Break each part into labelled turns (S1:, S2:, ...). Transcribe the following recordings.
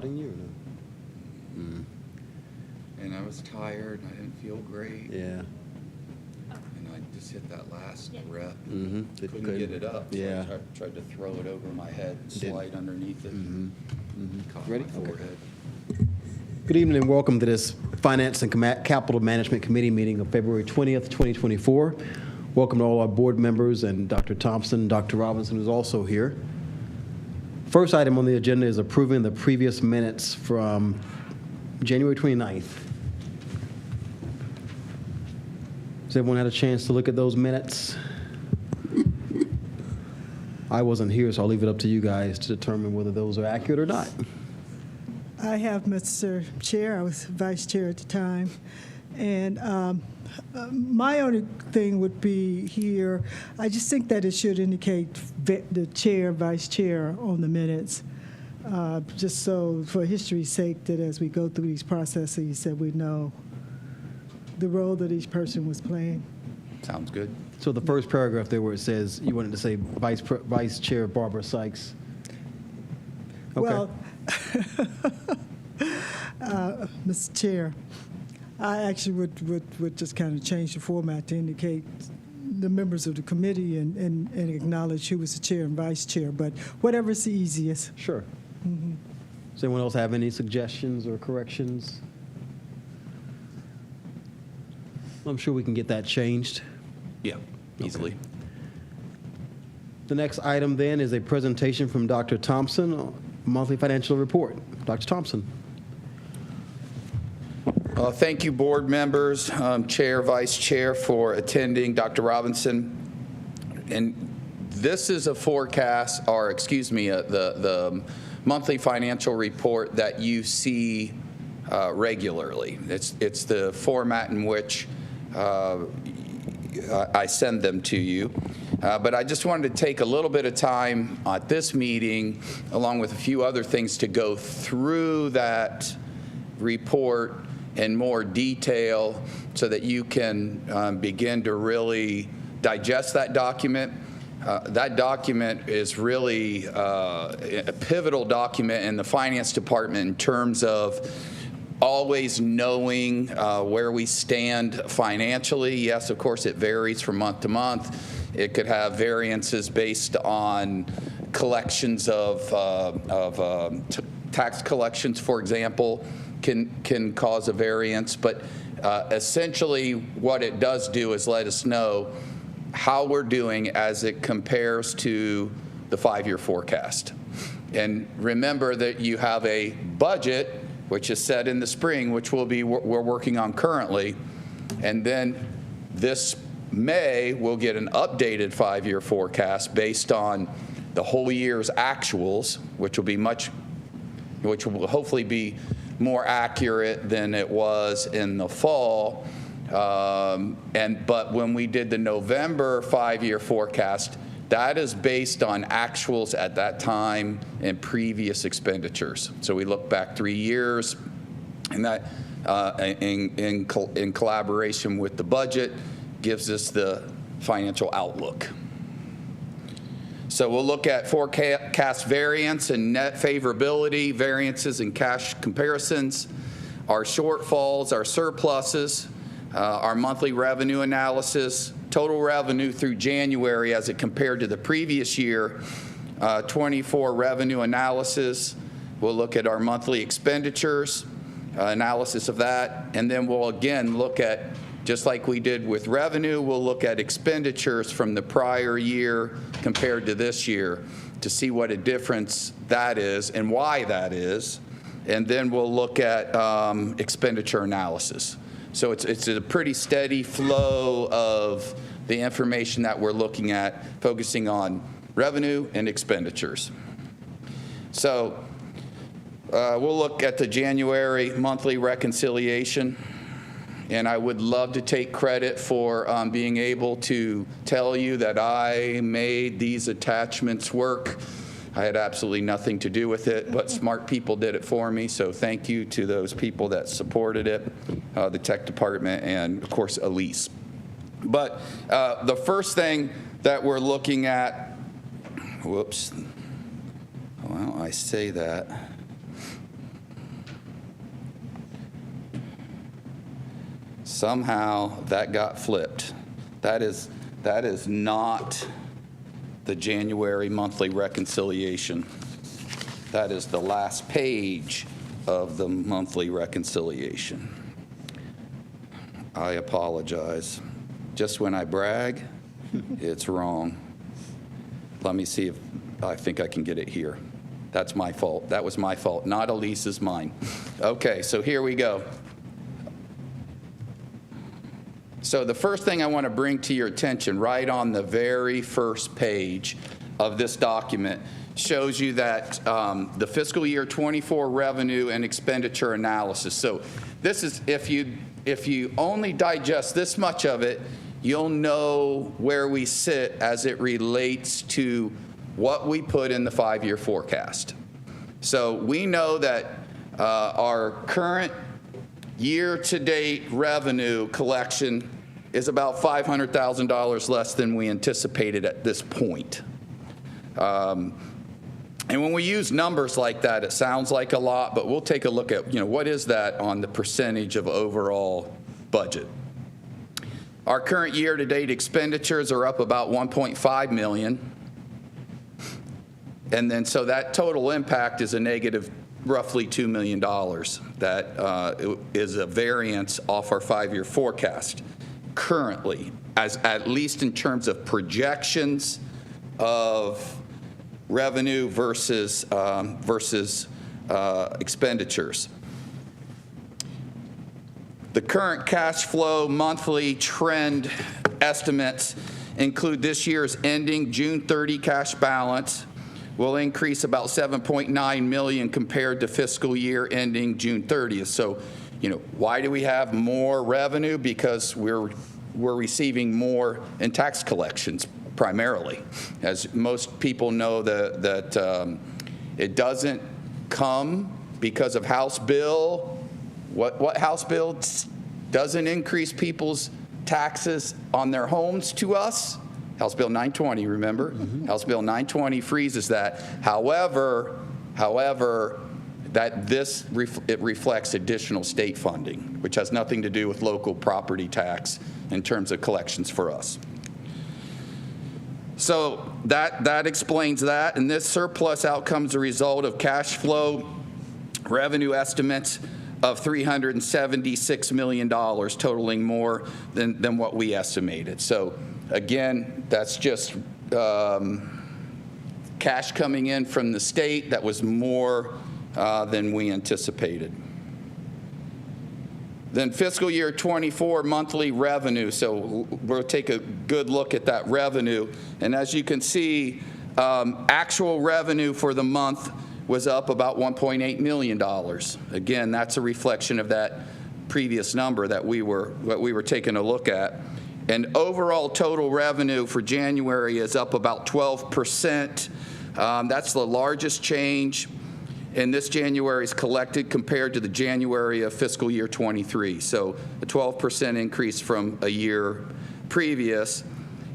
S1: You
S2: And I was tired, and I didn't feel great.
S1: Yeah.
S2: And I just hit that last rep.
S1: Mm-hmm.
S2: Couldn't get it up. So
S1: Yeah.
S2: I tried to throw it over my head and slide underneath it. Caught
S1: Ready?
S2: my forehead.
S1: Good evening and welcome to this Finance and Capital Management Committee meeting of February 20th, 2024. Welcome to all our board members and Dr. Thompson, Dr. Robinson, who's also here. First item on the agenda is approving the previous minutes from January 29th. Has everyone had a chance to look at those minutes? I wasn't here, so I'll leave it up to you guys to determine whether those are accurate or not.
S3: I have, Mr. Chair. I was vice chair at the time. And my only thing would be here, I just think that it should indicate the chair, vice chair on the minutes, just so for history's sake that as we go through these processes that we know the role that each person was playing.
S2: Sounds good.
S1: So the first paragraph there where it says, you wanted to say Vice Chair Barbara Sykes. Okay.
S3: Well, Mr. Chair, I actually would just kind of change the format to indicate the members of the committee and acknowledge who was the chair and vice chair, but whatever's the easiest.
S1: Sure. Does anyone else have any suggestions or corrections? I'm sure we can get that changed.
S2: Yeah, easily.
S1: The next item then is a presentation from Dr. Thompson, monthly financial report. Dr. Thompson.
S2: Thank you, board members, chair, vice chair, for attending. Dr. Robinson. And this is a forecast, or excuse me, the monthly financial report that you see regularly. It's the format in which I send them to you. But I just wanted to take a little bit of time at this meeting, along with a few other things, to go through that report in more detail so that you can begin to really digest that document. That document is really a pivotal document in the finance department in terms of always knowing where we stand financially. Yes, of course, it varies from month to month. It could have variances based on collections of tax collections, for example, can cause a variance. But essentially, what it does do is let us know how we're doing as it compares to the 5-year forecast. And remember that you have a budget, which is set in the spring, which we're working on currently. And then this May, we'll get an updated 5-year forecast based on the whole year's actuals, which will hopefully be more accurate than it was in the fall. But when we did the November 5-year forecast, that is based on actuals at that time and previous expenditures. So we look back 3 years, and that in collaboration with the budget gives us the financial outlook. So we'll look at forecast variance and net favorability, variances and cash comparisons, our shortfalls, our surpluses, our monthly revenue analysis, total revenue through January as it compared to the previous year, 24 revenue analysis. We'll look at our monthly expenditures, analysis of that, and then we'll again look at, just like we did with revenue, we'll look at expenditures from the prior year compared to this year to see what a difference that is and why that is. And then we'll look at expenditure analysis. So it's a pretty steady flow of the information that we're looking at, focusing on revenue and expenditures. So we'll look at the January monthly reconciliation. And I would love to take credit for being able to tell you that I made these attachments work. I had absolutely nothing to do with it, but smart people did it for me. So thank you to those people that supported it, the tech department, and of course, Elise. But the first thing that we're looking at, whoops, well, I say that. Somehow that got flipped. That is not the January monthly reconciliation. That is the last page of the monthly reconciliation. I apologize. Just when I brag, it's wrong. Let me see if I think I can get it here. That's my fault. That was my fault, not Elise's, mine. Okay, so here we go. So the first thing I want to bring to your attention, right on the very first page of this document, shows you that the fiscal year 24 revenue and expenditure analysis. So this is, if you only digest this much of it, you'll know where we sit as it relates to what we put in the 5-year forecast. So we know that our current year-to-date revenue collection is about $500,000 less than we anticipated at this point. And when we use numbers like that, it sounds like a lot, but we'll take a look at, what is that on the percentage of overall budget. Our current year-to-date expenditures are up about $1.5 million. And then so that total impact is a negative roughly $2 million. That is a variance off our 5-year forecast currently, as at least in terms of projections of revenue versus expenditures. The current cash flow monthly trend estimates include this year's ending June 30 cash balance will increase about $7.9 million compared to fiscal year ending June 30th. So, why do we have more revenue? Because we're receiving more in tax collections primarily. As most people know, that it doesn't come because of House Bill. What House Bill doesn't increase people's taxes on their homes to us? House Bill 920, remember? Mm-hmm. House Bill 920 freezes that. However, it reflects additional state funding, which has nothing to do with local property tax in terms of collections for us. So that explains that. And this surplus outcome is a result of cash flow revenue estimates of $376 million, totaling more than what we estimated. So again, that's just cash coming in from the state that was more than we anticipated. Then fiscal year 24 monthly revenue. So we'll take a good look at that revenue. And as you can see, actual revenue for the month was up about $1.8 million. Again, that's a reflection of that previous number that we were taking a look at. And overall total revenue for January is up about 12%. That's the largest change in this January's collected compared to the January of fiscal year 23. So a 12% increase from a year previous.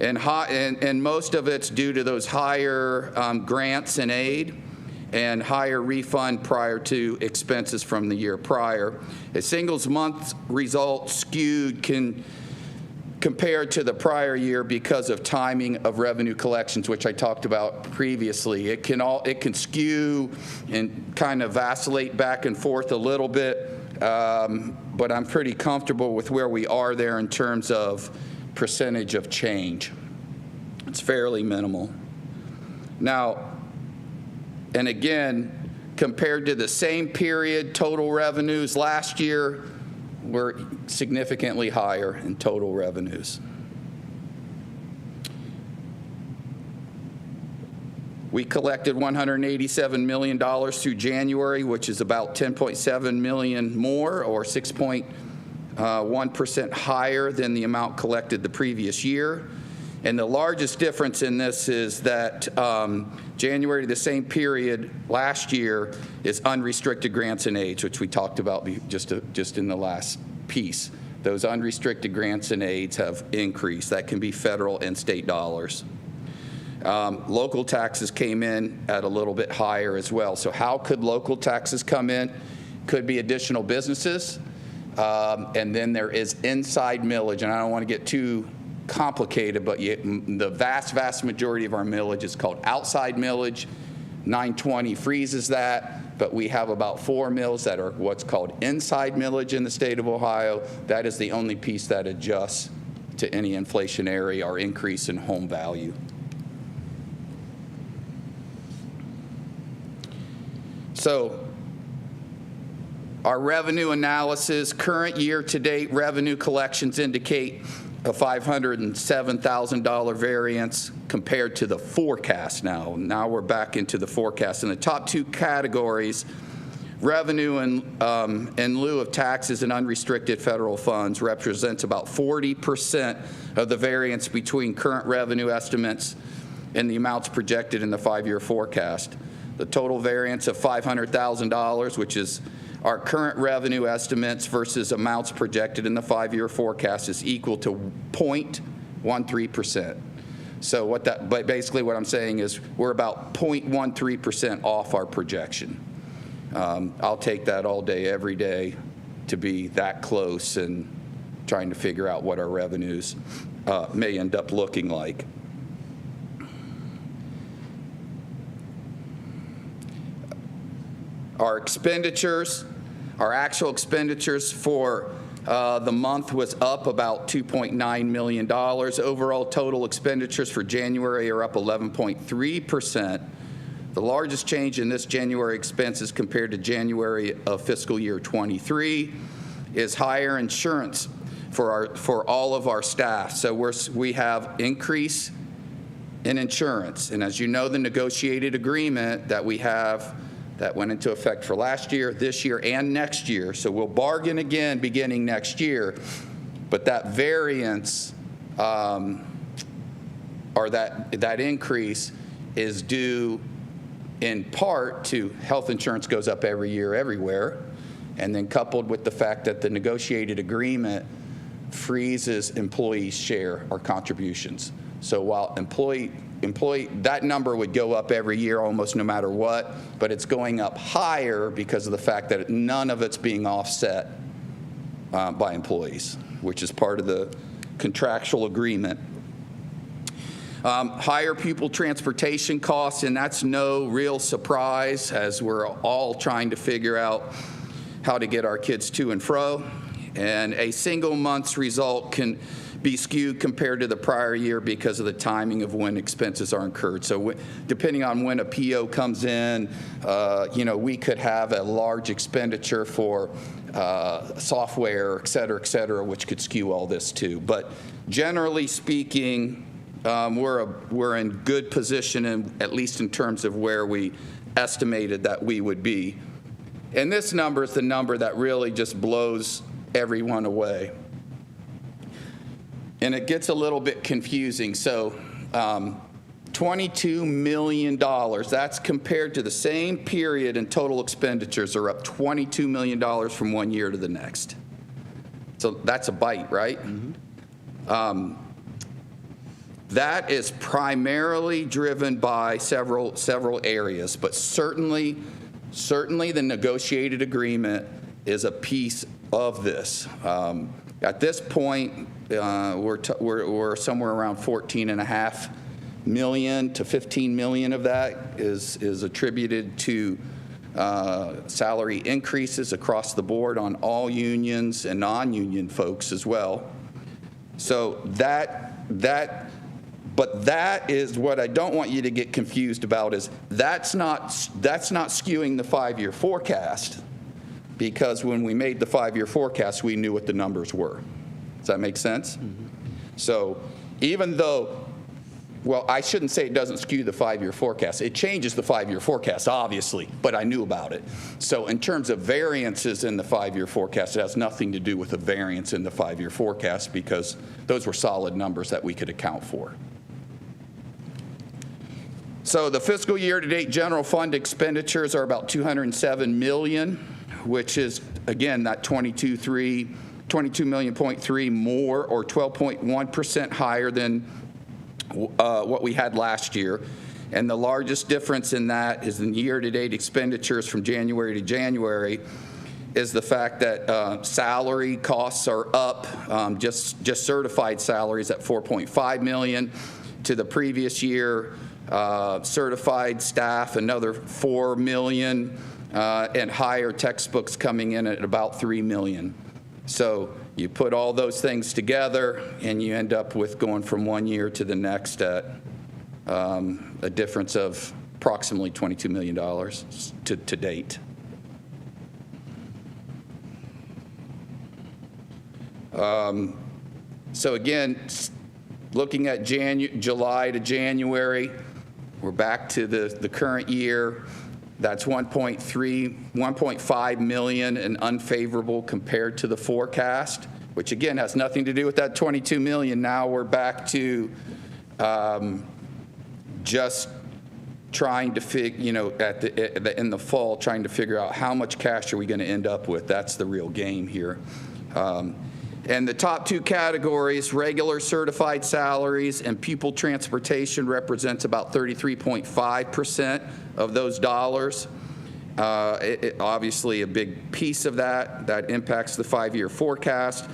S2: And most of it's due to those higher grants and aid and higher refund prior to expenses from the year prior. A singles month result skewed compared to the prior year because of timing of revenue collections, which I talked about previously. It can skew and kind of vacillate back and forth a little bit, but I'm pretty comfortable with where we are there in terms of percentage of change. It's fairly minimal. Now, and again, compared to the same period, total revenues last year were significantly higher in total revenues. We collected $187 million through January, which is about $10.7 million more, or 6.1% higher than the amount collected the previous year. And the largest difference in this is that January to the same period last year is unrestricted grants and aids, which we talked about just in the last piece. Those unrestricted grants and aids have increased. That can be federal and state dollars. Local taxes came in at a little bit higher as well. So how could local taxes come in? Could be additional businesses. And then there is inside millage, and I don't want to get too complicated, but the vast majority of our millage is called outside millage. 920 freezes that, but we have about 4 mills that are what's called inside millage in the state of Ohio. That is the only piece that adjusts to any inflationary or increase in home value. So our revenue analysis, current year-to-date revenue collections indicate a $507,000 variance compared to the forecast now. Now we're back into the forecast. In the top 2 categories, revenue in lieu of taxes and unrestricted federal funds represents about 40% of the variance between current revenue estimates and the amounts projected in the 5-year forecast. The total variance of $500,000, which is our current revenue estimates versus amounts projected in the 5-year forecast, is equal to 0.13%. So basically what I'm saying is we're about 0.13% off our projection. I'll take that all day, every day, to be that close and trying to figure out what our revenues may end up looking like. Our expenditures, our actual expenditures for the month was up about $2.9 million. Overall total expenditures for January are up 11.3%. The largest change in this January expenses compared to January of fiscal year 23 is higher insurance for all of our staff. So we have increase in insurance. And as you know, the negotiated agreement that we have that went into effect for last year, this year, and next year. So we'll bargain again beginning next year. But that variance or that increase is due in part to health insurance goes up every year everywhere, and then coupled with the fact that the negotiated agreement freezes employees' share or contributions. So while employee, that number would go up every year almost no matter what, but it's going up higher because of the fact that none of it's being offset by employees, which is part of the contractual agreement. Higher pupil transportation costs, and that's no real surprise as we're all trying to figure out how to get our kids to and fro. And a single month's result can be skewed compared to the prior year because of the timing of when expenses are incurred. So depending on when a PO comes in, we could have a large expenditure for software, et cetera, which could skew all this too. But generally speaking, we're in good position, at least in terms of where we estimated that we would be. And this number is the number that really just blows everyone away. And it gets a little bit confusing. So $22 million, that's compared to the same period, and total expenditures are up $22 million from one year to the next. So that's a bite, right? Mm-hmm. That is primarily driven by several areas, but certainly the negotiated agreement is a piece of this. At this point, we're somewhere around $14.5 million to $15 million of that is attributed to salary increases across the board on all unions and non-union folks as well. So but that is what I don't want you to get confused about, is that's not skewing the 5-year forecast, because when we made the 5-year forecast, we knew what the numbers were. Does that make sense? Mm-hmm. So even though, well, I shouldn't say it doesn't skew the 5-year forecast. It changes the 5-year forecast, obviously, but I knew about it. So in terms of variances in the 5-year forecast, it has nothing to do with the variance in the 5-year forecast, because those were solid numbers that we could account for. So the fiscal year-to-date general fund expenditures are about $207 million, which is, again, that 22.3 million more, or 12.1% higher than what we had last year. And the largest difference in that is in year-to-date expenditures from January to January is the fact that salary costs are up, just certified salaries at $4.5 million to the previous year. Certified staff, another $4 million, and higher textbooks coming in at about $3 million. So you put all those things together, and you end up with going from one year to the next at a difference of approximately $22 million to date. So again, looking at July to January, we're back to the current year. That's 1.5 million in unfavorable compared to the forecast, which again has nothing to do with that 22 million. Now we're back to just trying to figure, in the fall, trying to figure out how much cash are we going to end up with. That's the real game here. And the top two categories, regular certified salaries and pupil transportation, represents about 33.5% of those dollars. Obviously, a big piece of that impacts the 5-year forecast.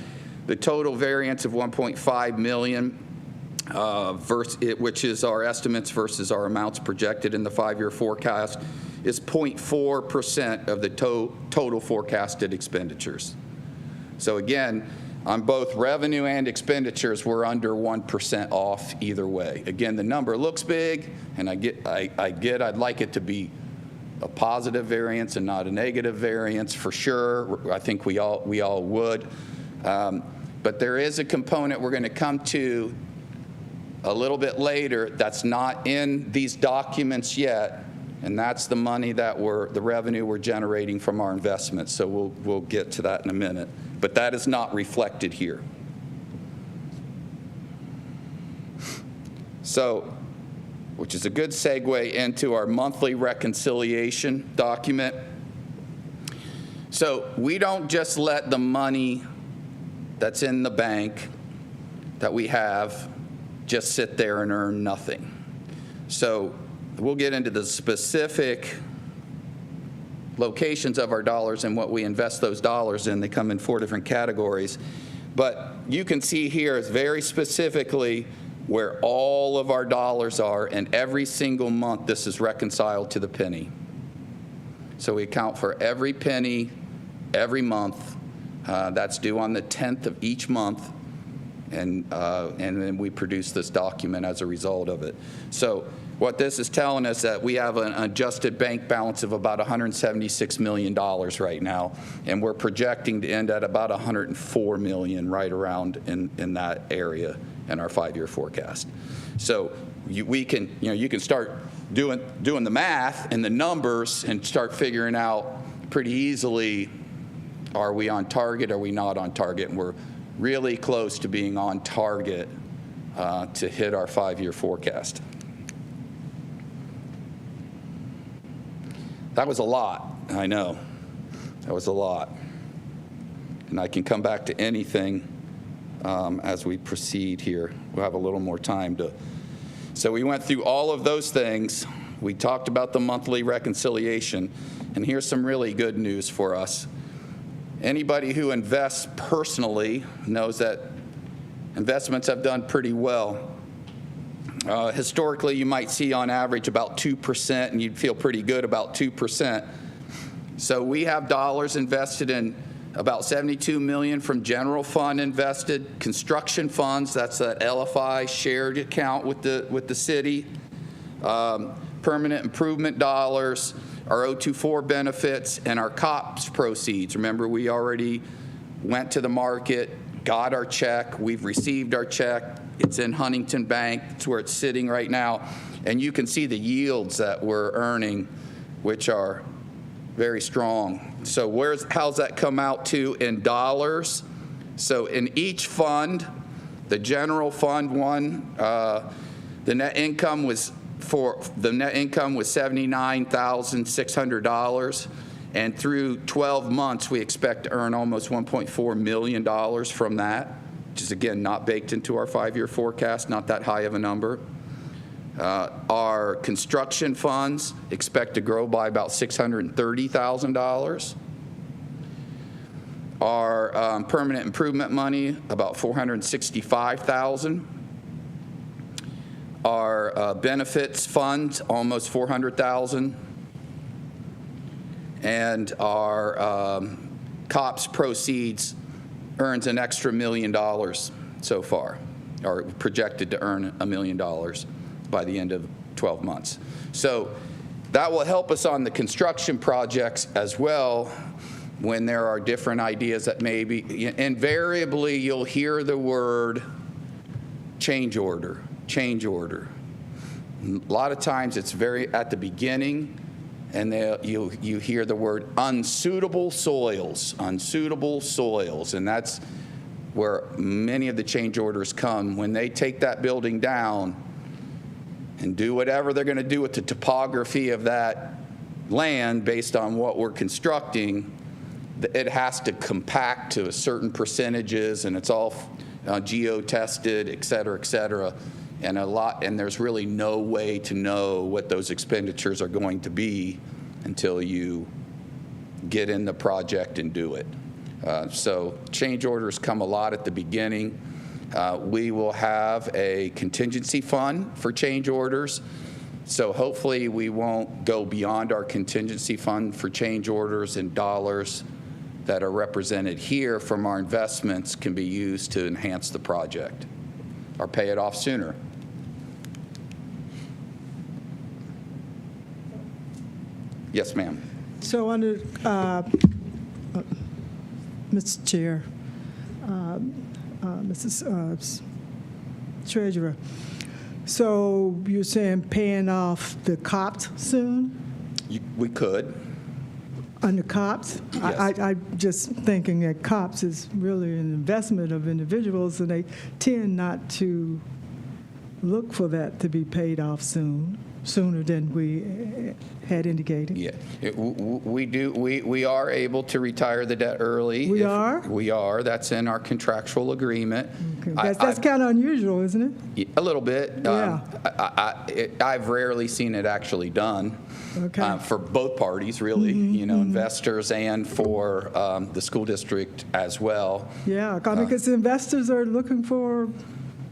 S2: The total variance of 1.5 million, which is our estimates versus our amounts projected in the 5-year forecast, is 0.4% of the total forecasted expenditures. So again, on both revenue and expenditures, we're under 1% off either way. Again, the number looks big, and I'd like it to be a positive variance and not a negative variance for sure. I think we all would. But there is a component we're going to come to a little bit later that's not in these documents yet, and that's the money that the revenue we're generating from our investments. So we'll get to that in a minute. But that is not reflected here. So, which is a good segue into our monthly reconciliation document. So we don't just let the money that's in the bank that we have just sit there and earn nothing. So we'll get into the specific locations of our dollars and what we invest those dollars in. They come in 4 different categories. But you can see here is very specifically where all of our dollars are, and every single month this is reconciled to the penny. So we account for every penny every month. That's due on the 10th of each month, and then we produce this document as a result of it. So what this is telling us that we have an adjusted bank balance of about $176 million right now, and we're projecting to end at about $104 million right around in that area in our 5-year forecast. So you can start doing the math and the numbers and start figuring out pretty easily, are we on target, are we not on target? And we're really close to being on target to hit our 5-year forecast. That was a lot, I know. That was a lot. And I can come back to anything as we proceed here. We'll have a little more time to. So we went through all of those things. We talked about the monthly reconciliation. And here's some really good news for us. Anybody who invests personally knows that investments have done pretty well. Historically, you might see on average about 2%, and you'd feel pretty good about 2%. So we have dollars invested in about $72 million from general fund invested, construction funds, that's that LFI shared account with the city, permanent improvement dollars, our 024 benefits, and our COPS proceeds. Remember, we already went to the market, got our check, we've received our check. It's in Huntington Bank. It's where it's sitting right now. And you can see the yields that we're earning, which are very strong. So how's that come out to in dollars? So in each fund, the general fund one, the net income was $79,600. And through 12 months, we expect to earn almost $1.4 million from that, which is, again, not baked into our 5-year forecast, not that high of a number. Our construction funds expect to grow by about $630,000. Our permanent improvement money, about $465,000. Our benefits fund, almost $400,000. And our COPS proceeds earns an extra $1 million so far, or projected to earn $1 million by the end of 12 months. So that will help us on the construction projects as well when there are different ideas that maybe, invariably you'll hear the word change order, change order. A lot of times it's very at the beginning, and you hear the word unsuitable soils, and that's where many of the change orders come. When they take that building down and do whatever they're going to do with the topography of that land based on what we're constructing, it has to compact to a certain percentages, and it's all geo-tested, et cetera, and there's really no way to know what those expenditures are going to be until you get in the project and do it. So change orders come a lot at the beginning. We will have a contingency fund for change orders. So hopefully we won't go beyond our contingency fund for change orders, and dollars that are represented here from our investments can be used to enhance the project or pay it off sooner. Yes, ma'am.
S3: So under, Mr. Chair, Mrs. Treasurer, so you're saying paying off the COPS soon?
S2: We could.
S3: Under COPS?
S2: Yes.
S3: I'm just thinking that COPS is really an investment of individuals, and they tend not to look for that to be paid off sooner than we had indicated.
S2: Yeah, we are able to retire the debt early.
S3: We are?
S2: We are. That's in our contractual agreement.
S3: Okay. That's kind of unusual, isn't it?
S2: A little bit.
S3: Yeah.
S2: I've rarely seen it actually done.
S3: Okay.
S2: For both parties, really, investors and for the school district as well.
S3: Yeah, I mean, because investors are looking for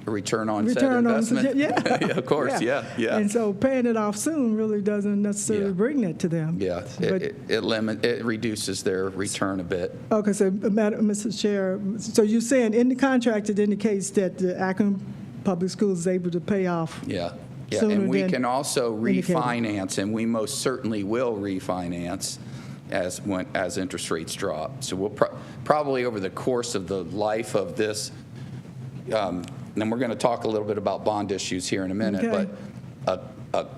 S2: A return on said investment.
S3: Yeah.
S2: Yeah, of course, yeah.
S3: And so paying it off soon really doesn't necessarily bring that to them.
S2: Yeah,
S3: But-
S2: it reduces their return a bit.
S3: Okay, so, Mr. Chair, so you're saying in the contract it indicates that the Akron Public Schools is able to pay off?
S2: Yeah,
S3: Sooner
S2: and we
S3: than
S2: can also
S3: indicated.
S2: refinance, and we most certainly will refinance as interest rates drop. So we'll probably over the course of the life of this, and we're going to talk a little bit about bond issues here in a minute,
S3: Okay.
S2: but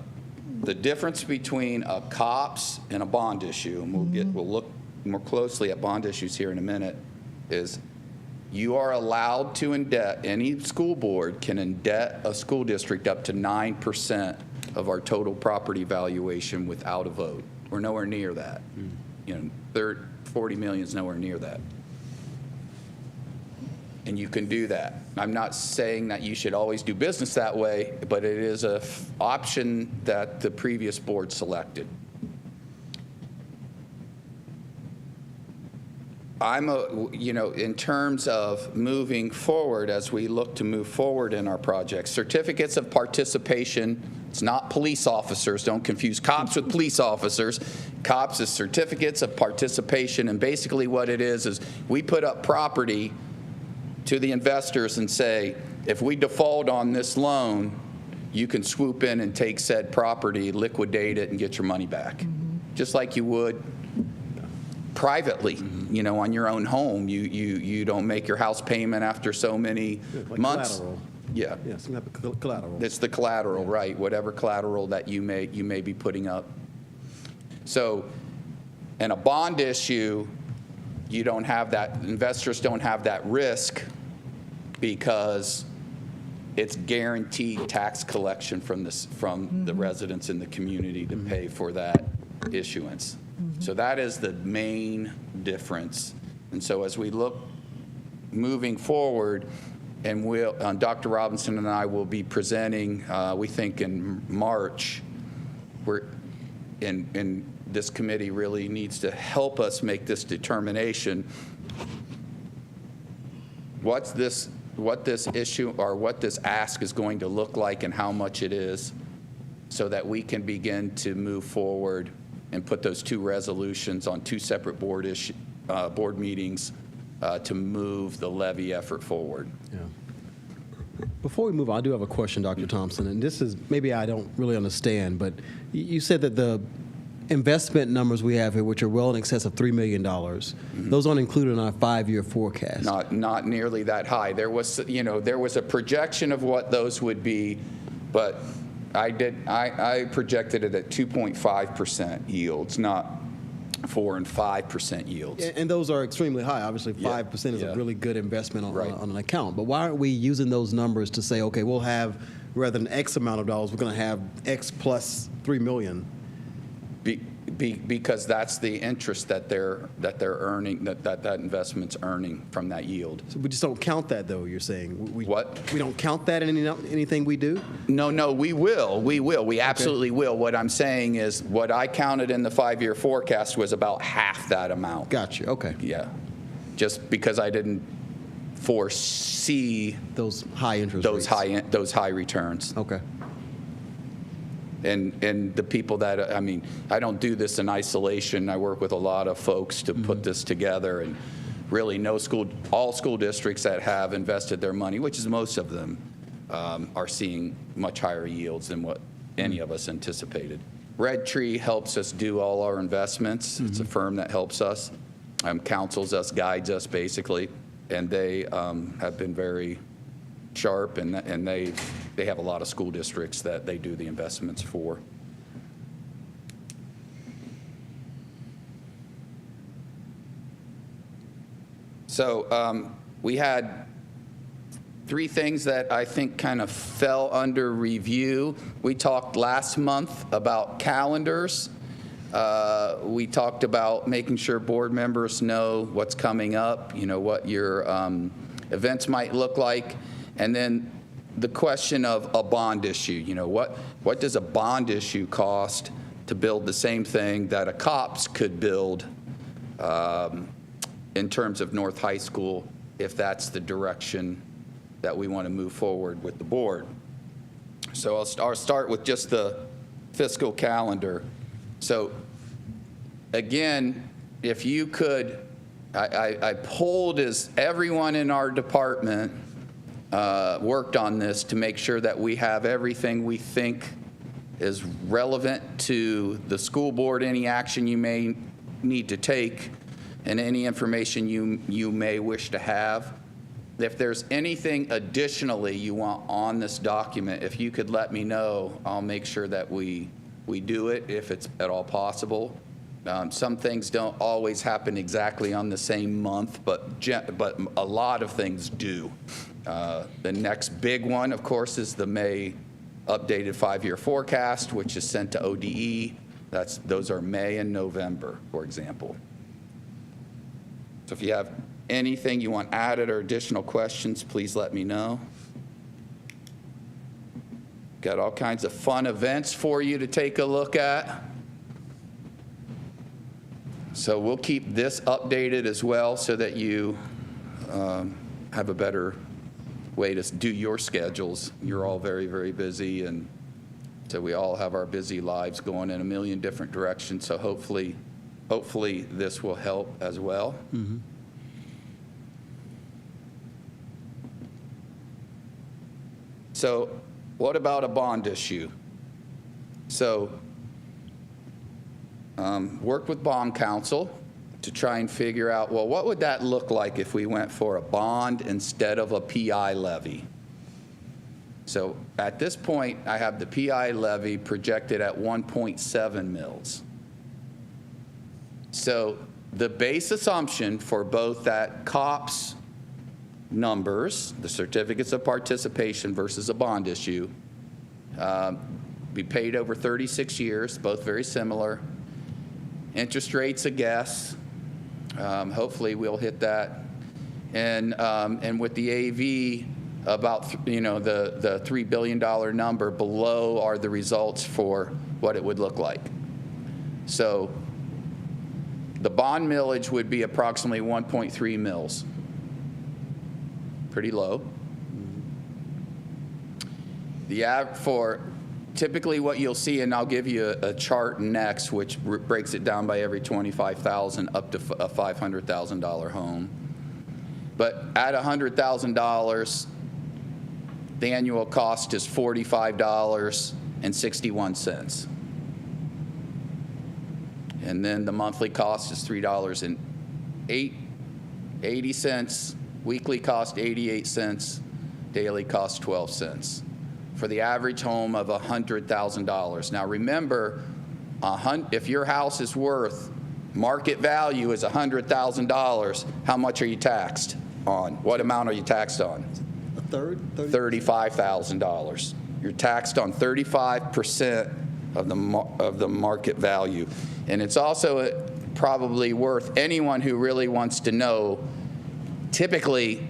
S2: the difference between a COPS and a bond issue, and we'll look more closely at bond issues here in a minute, is you are allowed to indebt, any school board can indebt a school district up to 9% of our total property valuation without a vote. We're nowhere near that. $40 million is nowhere near that. And you can do that. I'm not saying that you should always do business that way, but it is an option that the previous board selected. In terms of moving forward, as we look to move forward in our projects, certificates of participation, it's not police officers. Don't confuse COPS with police officers. COPS is certificates of participation, and basically what it is we put up property to the investors and say, if we default on this loan, you can swoop in and take said property, liquidate it, and get your money back. Just like you would privately, on your own home. You don't make your house payment after so many
S1: like
S2: months.
S1: Collateral.
S2: Yeah.
S1: Yeah, some type of collateral.
S2: It's the collateral, right? Whatever collateral that you may be putting up. So, in a bond issue, you don't have that. Investors don't have that risk because it's guaranteed tax collection from the residents in the community to pay for that issuance. So that is the main difference. And so as we look moving forward, and Dr. Robinson and I will be presenting, we think in March, and this committee really needs to help us make this determination. what this issue or what this ask is going to look like and how much it is, so that we can begin to move forward and put those two resolutions on two separate board meetings to move the levy effort forward.
S1: Yeah. Before we move on, I do have a question, Dr. Thompson, and this is, maybe I don't really understand, but you said that the investment numbers we have here, which are well in excess of $3 million, those aren't included in our 5-year forecast.
S2: Not nearly that high. There was a projection of what those would be, but I projected it at 2.5% yields, not 4 and 5% yields.
S1: And those are extremely high. Obviously, 5% is a really good investment on an account. But why aren't we using those numbers to say, okay, we'll have, rather than X amount of dollars, we're going to have X plus $3 million?
S2: Because that's the interest that they're earning, that investment's earning from that yield.
S1: So we just don't count that, though, you're saying?
S2: What?
S1: We don't count that in anything we do?
S2: No, we will. We absolutely will. What I'm saying is what I counted in the 5-year forecast was about half that amount.
S1: Gotcha, okay.
S2: Yeah. Just because I didn't foresee
S1: those high interest rates.
S2: Those high returns.
S1: Okay.
S2: And the people that, I don't do this in isolation. I work with a lot of folks to put this together, and really all school districts that have invested their money, which is most of them, are seeing much higher yields than what any of us anticipated. Red Tree helps us do all our investments. It's a firm that helps us, counsels us, guides us basically, and they have been very sharp, and they have a lot of school districts that they do the investments for. So we had 3 things that I think kind of fell under review. We talked last month about calendars. We talked about making sure board members know what's coming up, what your events might look like. And then the question of a bond issue, what does a bond issue cost to build the same thing that a COPS could build in terms of North High School, if that's the direction that we want to move forward with the board. So I'll start with just the fiscal calendar. So again, if you could, I polled as everyone in our department worked on this to make sure that we have everything we think is relevant to the school board, any action you may need to take, and any information you may wish to have. If there's anything additionally you want on this document, if you could let me know, I'll make sure that we do it if it's at all possible. Some things don't always happen exactly on the same month, but a lot of things do. The next big one, of course, is the May updated 5-year forecast, which is sent to ODE. Those are May and November, for example. So if you have anything you want added or additional questions, please let me know. Got all kinds of fun events for you to take a look at. So we'll keep this updated as well so that you have a better way to do your schedules. You're all very, very busy, and so we all have our busy lives going in a million different directions. So hopefully this will help as well. Mm-hmm. So what about a bond issue? So worked with bond counsel to try and figure out, well, what would that look like if we went for a bond instead of a PI levy? So at this point, I have the PI levy projected at 1.7 mils. So the base assumption for both that COPS numbers, the certificates of participation versus a bond issue, be paid over 36 years, both very similar. Interest rates, a guess. Hopefully we'll hit that. And with the AV, about the $3 billion number below are the results for what it would look like. So the bond millage would be approximately 1.3 mils. pretty low. For typically what you'll see, and I'll give you a chart next, which breaks it down by every $25,000 up to a $500,000 home. But at $100,000, the annual cost is $45.61. And then the monthly cost is $3.80, weekly cost 88 cents, daily cost 12 cents. For the average home of $100,000. Now remember, if your house is worth, market value is $100,000, how much are you taxed on? What amount are you taxed on?
S1: A third?
S2: $35,000. You're taxed on 35% of the market value. And it's also probably worth, anyone who really wants to know, typically,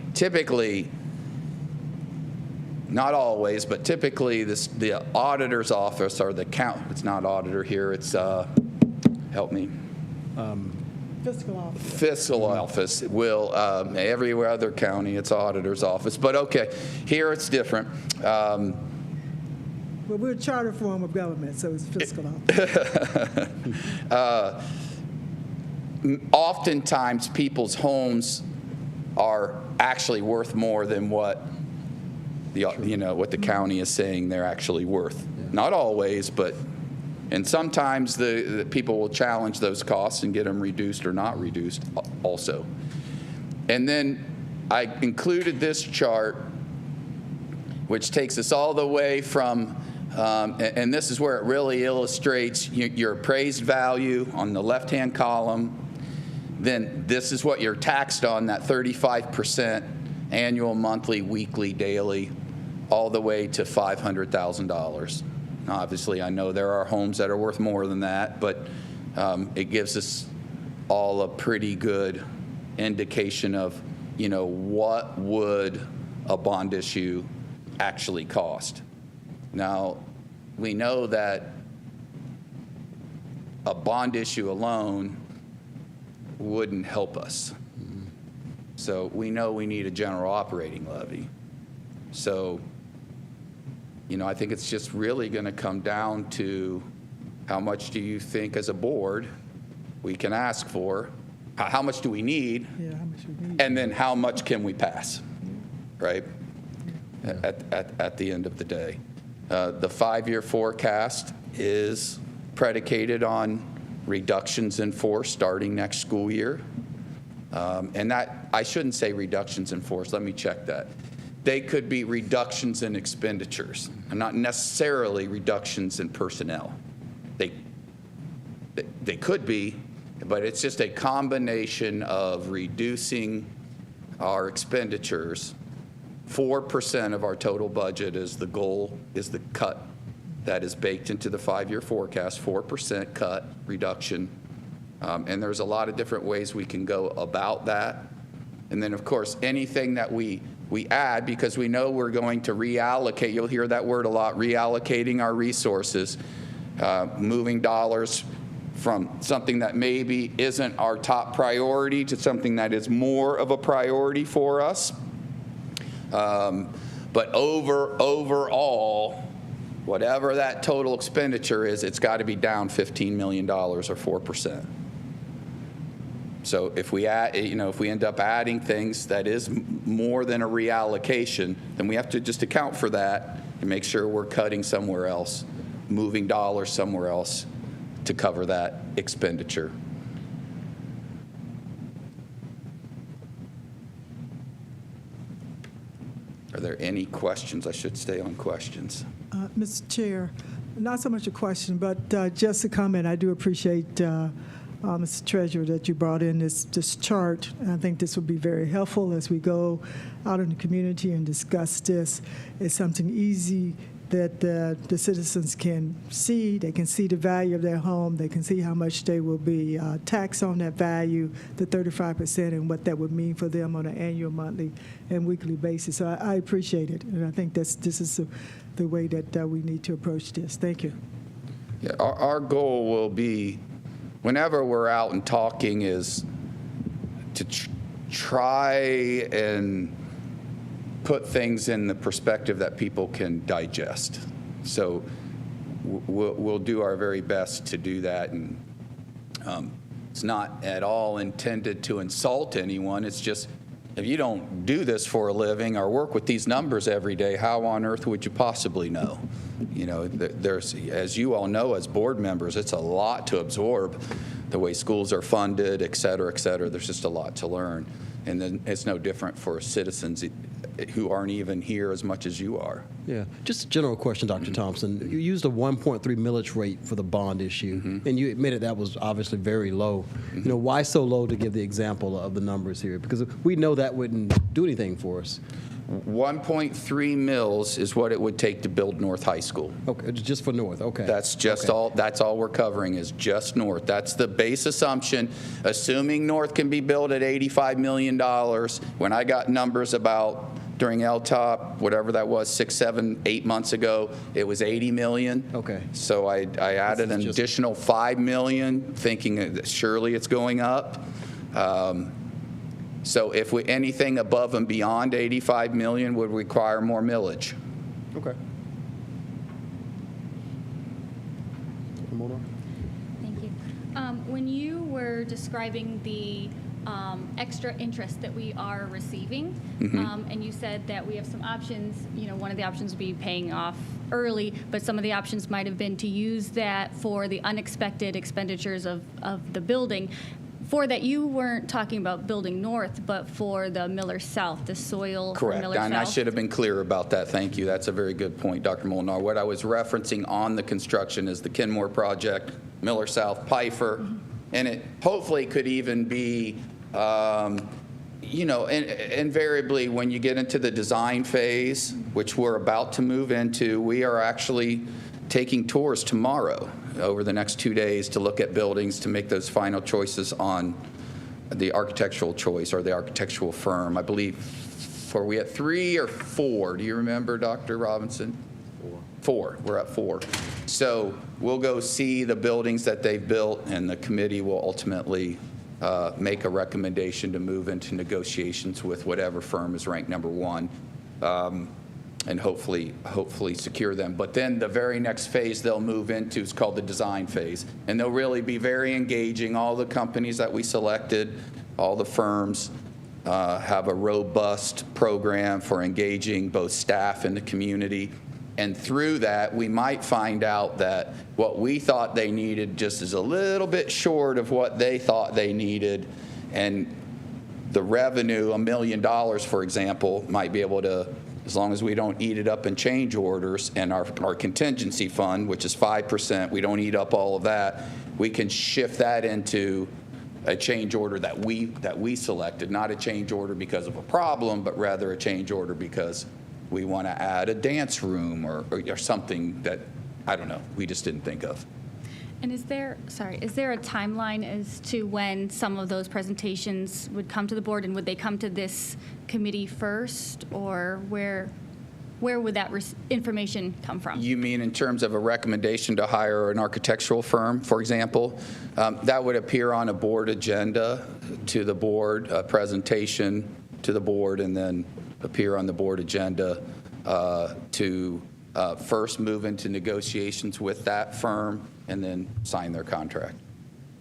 S2: not always, but typically the auditor's office or the it's not auditor here, it's, help me.
S3: Fiscal office.
S2: Fiscal office will, every other county, it's auditor's office. But okay, here it's different.
S3: Well, we're a charter form of government, so it's fiscal office.
S2: Oftentimes, people's homes are actually worth more than what what the county is saying they're actually worth. Yeah. Not always, and sometimes the people will challenge those costs and get them reduced or not reduced also. And then I included this chart, which takes us all the way from, and this is where it really illustrates your appraised value on the left-hand column. Then this is what you're taxed on, that 35% annual, monthly, weekly, daily, all the way to $500,000. Now, obviously, I know there are homes that are worth more than that, but it gives us all a pretty good indication of, what would a bond issue actually cost. Now, we know that a bond issue alone wouldn't help us. So we know we need a general operating levy. So, I think it's just really going to come down to how much do you think as a board we can ask for? How much do we need?
S3: Yeah, how much we need.
S2: And then how much can we pass, right? At the end of the day. The 5-year forecast is predicated on reductions in force starting next school year. And that, I shouldn't say reductions in force, let me check that. They could be reductions in expenditures, and not necessarily reductions in personnel. They could be, but it's just a combination of reducing our expenditures. 4% of our total budget is the goal, is the cut that is baked into the 5-year forecast, 4% cut reduction. And there's a lot of different ways we can go about that. And then, of course, anything that we add, because we know we're going to reallocate, you'll hear that word a lot, reallocating our resources, moving dollars from something that maybe isn't our top priority to something that is more of a priority for us. But overall, whatever that total expenditure is, it's got to be down $15 million or 4%. So if we add, if we end up adding things that is more than a reallocation, then we have to just account for that and make sure we're cutting somewhere else, moving dollars somewhere else to cover that expenditure. Are there any questions? I should stay on questions.
S3: Mr. Chair, not so much a question, but just a comment. I do appreciate, Mr. Treasurer, that you brought in this chart. I think this will be very helpful as we go out in the community and discuss this. It's something easy that the citizens can see. They can see the value of their home. They can see how much they will be taxed on that value, the 35%, and what that would mean for them on an annual, monthly, and weekly basis. So I appreciate it, and I think this is the way that we need to approach this. Thank you.
S2: Yeah, our goal will be, whenever we're out and talking, is to try and put things in the perspective that people can digest. So we'll do our very best to do that. And it's not at all intended to insult anyone. It's just, if you don't do this for a living or work with these numbers every day, how on earth would you possibly know? You know, there's, as you all know, as board members, it's a lot to absorb, the way schools are funded, et cetera, et cetera. There's just a lot to learn. And then it's no different for citizens who aren't even here as much as you are.
S1: Yeah, just a general question, Dr. Thompson. You used a 1.3 millage rate for the bond issue, and you admitted that was obviously very low. You know, why so low, to give the example of the numbers here? Because we know that wouldn't do anything for us.
S2: 1.3 mils is what it would take to build North High School.
S1: Okay, it's just for North, okay.
S2: That's just all, that's all we're covering is just North. That's the base assumption, assuming North can be built at $85 million. When I got numbers about during LTOP, whatever that was, 6, 7, 8 months ago, it was 80 million.
S1: Okay.
S2: So I added an additional 5 million, thinking that surely it's going up. So if anything above and beyond 85 million would require more millage.
S1: Okay.
S4: Thank you. When you were describing the extra interest that we are receiving, and you said that we have some options, you know, one of the options would be paying off early, but some of the options might have been to use that for the unexpected expenditures of the building. For that, you weren't talking about building North, but for the Miller South, the soil for
S2: Correct,
S4: Miller
S2: and I
S4: South.
S2: should have been clear about that. Thank you. That's a very good point, Dr. Molnar. What I was referencing on the construction is the Kenmore project, Miller South, Pfeiffer, and it hopefully could even be, you know, invariably when you get into the design phase, which we're about to move into, we are actually taking tours tomorrow over the next 2 days to look at buildings to make those final choices on the architectural choice or the architectural firm. I believe, are we at 3 or 4? Do you remember, Dr. Robinson? 4. We're at 4. So we'll go see the buildings that they've built, and the committee will ultimately make a recommendation to move into negotiations with whatever firm is ranked number 1. And hopefully secure them. But then the very next phase they'll move into is called the design phase. And they'll really be very engaging. All the companies that we selected, all the firms have a robust program for engaging both staff and the community. And through that, we might find out that what we thought they needed just is a little bit short of what they thought they needed. And the revenue, $1 million, for example, might be able to, as long as we don't eat it up in change orders, and our contingency fund, which is 5%, we don't eat up all of that, we can shift that into a change order that we selected, not a change order because of a problem, but rather a change order because we want to add a dance room or something that, I don't know, we just didn't think of.
S4: And is there a timeline as to when some of those presentations would come to the board, and would they come to this committee first, or where would that information come from?
S2: You mean in terms of a recommendation to hire an architectural firm, for example? That would appear on a board agenda to the board, a presentation to the board, and then appear on the board agenda to first move into negotiations with that firm and then sign their contract.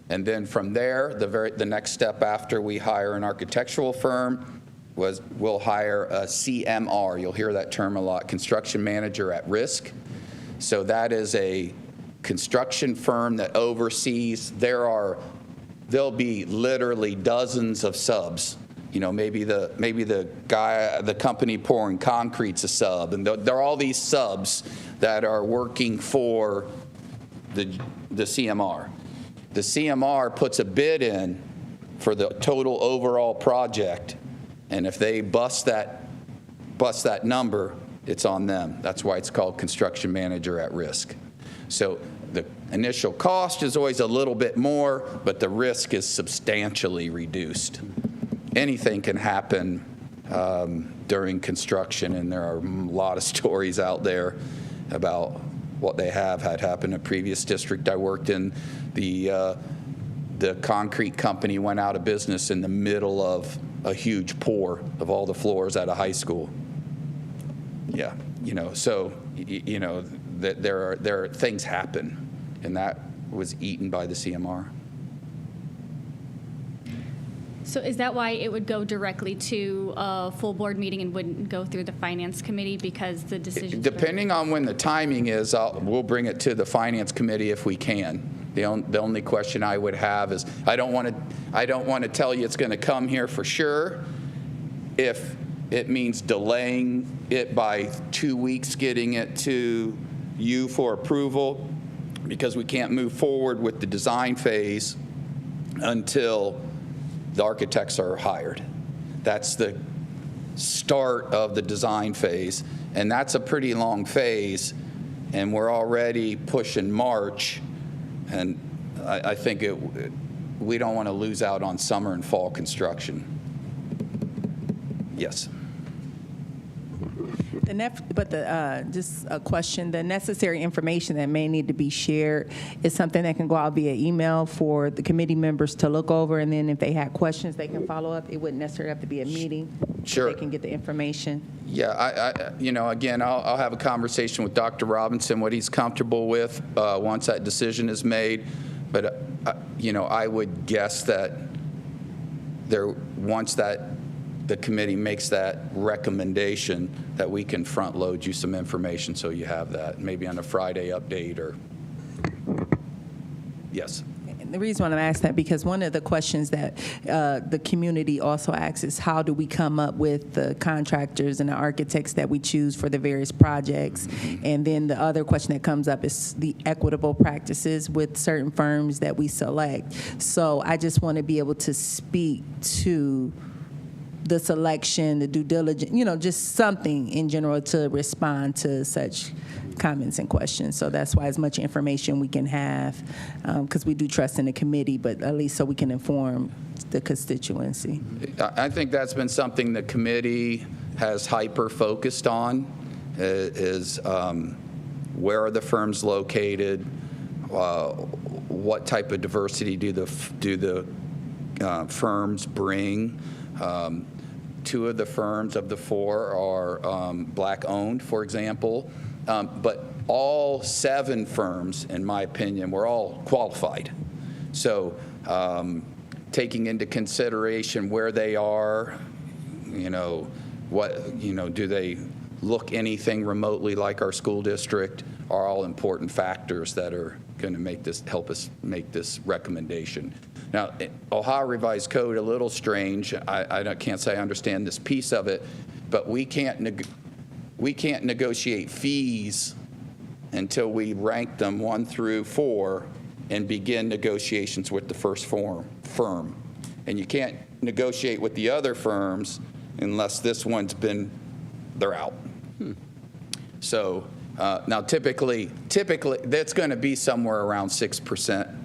S2: And then from there, the next step after we hire an architectural firm we'll hire a CMR. You'll hear that term a lot, construction manager at risk. So that is a construction firm that oversees, there'll be literally dozens of subs. You know, maybe the company pouring concrete's a sub, and there are all these subs that are working for the CMR. The CMR puts a bid in for the total overall project, and if they bust that number, it's on them. That's why it's called construction manager at risk. So the initial cost is always a little bit more, but the risk is substantially reduced. Anything can happen during construction, and there are a lot of stories out there about what they have had happen in a previous district I worked in. The concrete company went out of business in the middle of a huge pour of all the floors at a high school. Yeah, so, that there are things happen, and that was eaten by the CMR.
S4: So is that why it would go directly to a full board meeting and wouldn't go through the finance committee because the decision?
S2: Depending on when the timing is, we'll bring it to the finance committee if we can. The only question I would have is, I don't want to tell you it's going to come here for sure. If it means delaying it by 2 weeks, getting it to you for approval, because we can't move forward with the design phase until the architects are hired. That's the start of the design phase, and that's a pretty long phase, and we're already pushing March, and I think we don't want to lose out on summer and fall construction. Yes.
S5: Just a question, the necessary information that may need to be shared is something that can go out via email for the committee members to look over, and then if they have questions, they can follow up. It wouldn't necessarily have to be a meeting.
S2: Sure.
S5: They can get the information.
S2: Yeah, again, I'll have a conversation with Dr. Robinson, what he's comfortable with once that decision is made. But, I would guess that once the committee makes that recommendation, that we can front load you some information so you have that, maybe on a Friday update or, yes.
S5: And the reason why I'm asking that, because one of the questions that the community also asks is, how do we come up with the contractors and the architects that we choose for the various projects? And then the other question that comes up is the equitable practices with certain firms that we select. So I just want to be able to speak to the selection, the due diligence, just something in general to respond to such comments and questions. So that's why as much information we can have, because we do trust in the committee, but at least so we can inform the constituency.
S2: I think that's been something the committee has hyper-focused on, is where are the firms located, what type of diversity do the firms bring. Two of the firms of the four are black-owned, for example, but all 7 firms, in my opinion, were all qualified. So taking into consideration where they are, do they look anything remotely like our school district, are all important factors that are going to help us make this recommendation. Now, Ohio Revised Code, a little strange. I can't say I understand this piece of it, but we can't negotiate fees until we rank them 1 through 4 and begin negotiations with the first firm. And you can't negotiate with the other firms unless this one's they're out. So now typically that's going to be somewhere around 6%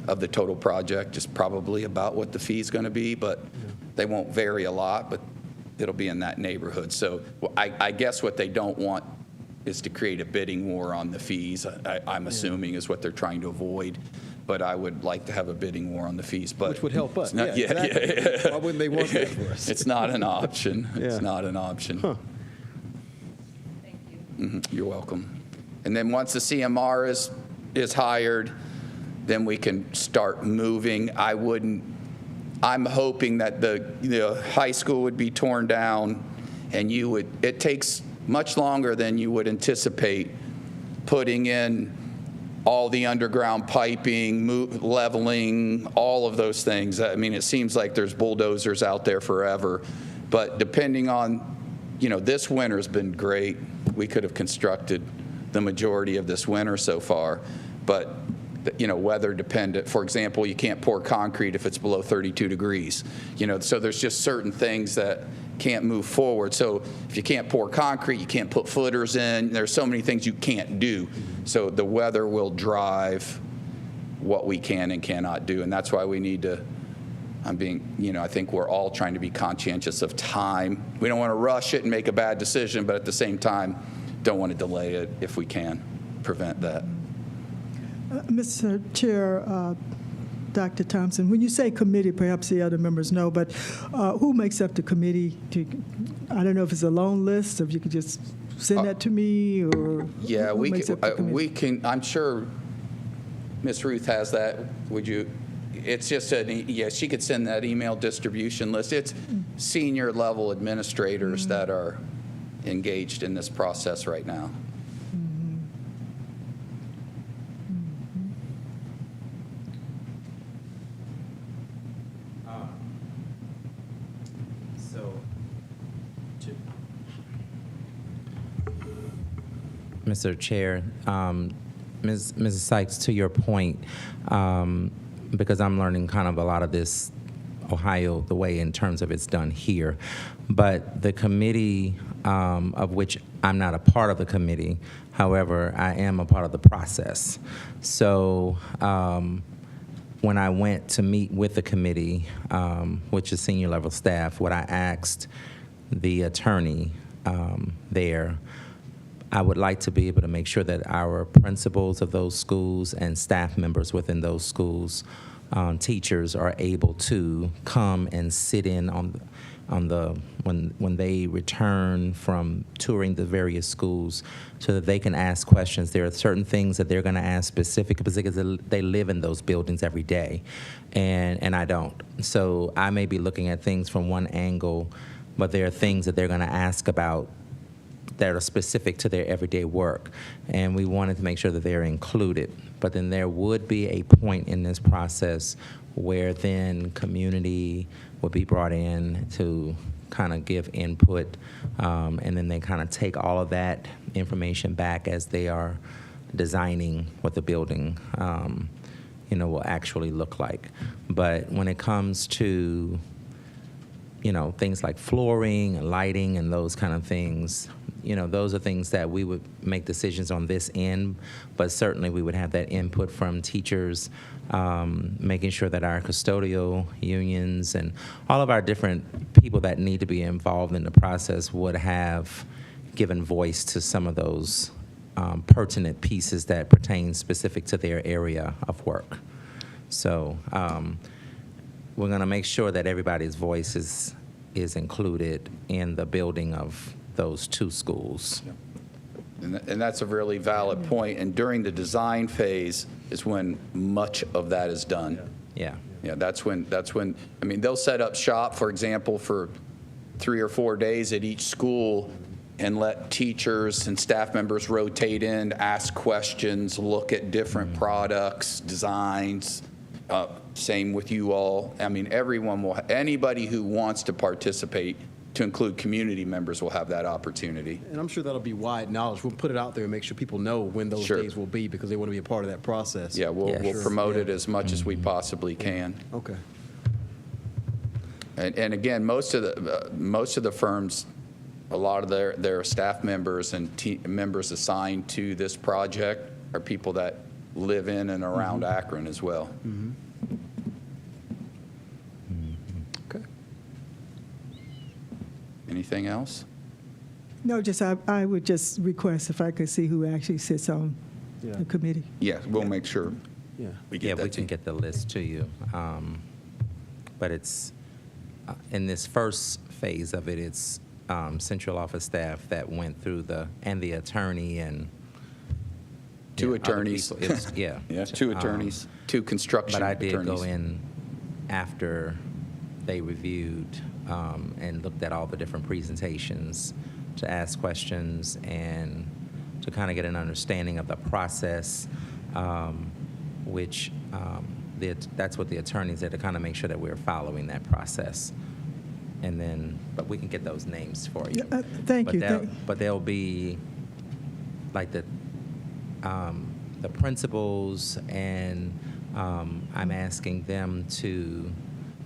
S2: of the total project, is probably about what the fee is going to be, but they won't vary a lot, but it'll be in that neighborhood. So I guess what they don't want is to create a bidding war on the fees, I'm assuming is what they're trying to avoid. But I would like to have a bidding war on the fees. But
S1: Which would help us.
S2: Not,
S1: Exactly. Why wouldn't they want that for us?
S2: It's not an option. It's
S1: Yeah.
S2: not an option.
S1: Huh.
S5: Thank you.
S2: You're welcome. And then once the CMR is hired, then we can start moving. I'm hoping that the high school would be torn down, and it takes much longer than you would anticipate putting in all the underground piping, leveling, all of those things. I mean, it seems like there's bulldozers out there forever. But depending on, this winter's been great. We could have constructed the majority of this winter so far. But, weather dependent. For example, you can't pour concrete if it's below 32 degrees. So there's just certain things that can't move forward. So if you can't pour concrete, you can't put footers in. There's so many things you can't do. So the weather will drive what we can and cannot do. And that's why we need to, I think we're all trying to be conscientious of time. We don't want to rush it and make a bad decision, but at the same time, don't want to delay it if we can prevent that.
S3: Mr. Chair, Dr. Thompson, when you say committee, perhaps the other members know, but who makes up the committee? I don't know if it's a long list, or if you could just send that to me, or
S2: Yeah,
S3: who makes up the committee?
S2: we can, I'm sure Ms. Ruth has that. Would you? It's just she could send that email distribution list. It's senior level administrators that are engaged in this process right now.
S6: Mr. Chair, Mrs. Sykes, to your point, because I'm learning kind of a lot of this Ohio the way in terms of it's done here, but the committee, of which I'm not a part of the committee, however, I am a part of the process. So when I went to meet with the committee, which is senior level staff, what I asked the attorney there, I would like to be able to make sure that our principals of those schools and staff members within those schools, teachers, are able to come and sit in when they return from touring the various schools, so that they can ask questions. There are certain things that they're going to ask specific because they live in those buildings every day, and I don't. So I may be looking at things from one angle, but there are things that they're going to ask about that are specific to their everyday work, and we wanted to make sure that they're included. But then there would be a point in this process where then community would be brought in to kind of give input, and then they kind of take all of that information back as they are designing what the building will actually look like. But when it comes to things like flooring and lighting and those kind of things, those are things that we would make decisions on this end, but certainly we would have that input from teachers, making sure that our custodial unions and all of our different people that need to be involved in the process would have given voice to some of those pertinent pieces that pertain specific to their area of work. So we're going to make sure that everybody's voice is included in the building of those two schools.
S2: And that's a really valid point. And during the design phase is when much of that is done.
S6: Yeah.
S2: Yeah, that's when, I mean, they'll set up shop, for example, for 3 or 4 days at each school and let teachers and staff members rotate in, ask questions, look at different products, designs. Same with you all. I mean, anybody who wants to participate, to include community members, will have that opportunity.
S1: And I'm sure that'll be wide knowledge. We'll put it out there and make sure people know when those
S2: Sure.
S1: days will be, because they want to be a part of that process.
S2: Yeah, we'll
S6: Yes.
S2: promote it as much as we possibly can.
S1: Okay.
S2: And again, most of the firms, a lot of their staff members and members assigned to this project are people that live in and around Akron as well.
S1: Okay.
S2: Anything else?
S3: No, just I would just request if I could see who actually sits on
S1: Yeah.
S3: the committee.
S2: Yeah, we'll make sure
S1: Yeah.
S2: we get
S6: Yeah,
S2: that
S6: we
S2: to
S6: can
S2: you.
S6: get the list to you. But it's, in this first phase of it, it's central office staff that went through and the attorney and
S2: Two
S6: other
S2: attorneys.
S6: people. It's- Yeah.
S2: Yeah, 2 attorneys, 2 construction
S6: But I
S2: attorneys.
S6: did go in after they reviewed and looked at all the different presentations to ask questions and to kind of get an understanding of the process, which that's what the attorneys did, to kind of make sure that we're following that process. And then, but we can get those names for you.
S3: Yeah, thank you.
S6: But there'll be like the principals, and I'm asking them to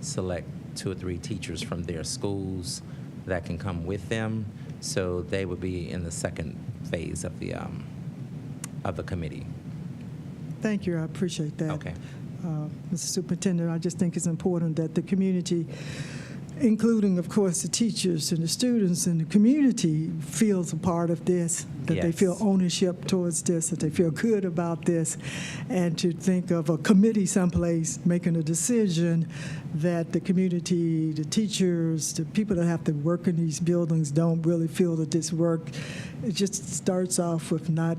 S6: select 2 or 3 teachers from their schools that can come with them, so they would be in the second phase of the committee.
S3: Thank you. I appreciate that.
S6: Okay.
S3: Mr. Superintendent, I just think it's important that the community including, of course, the teachers and the students and the community feels a part of this, that they
S6: Yes.
S3: feel ownership towards this, that they feel good about this, and to think of a committee someplace making a decision that the community, the teachers, the people that have to work in these buildings don't really feel that this work. It just starts off with not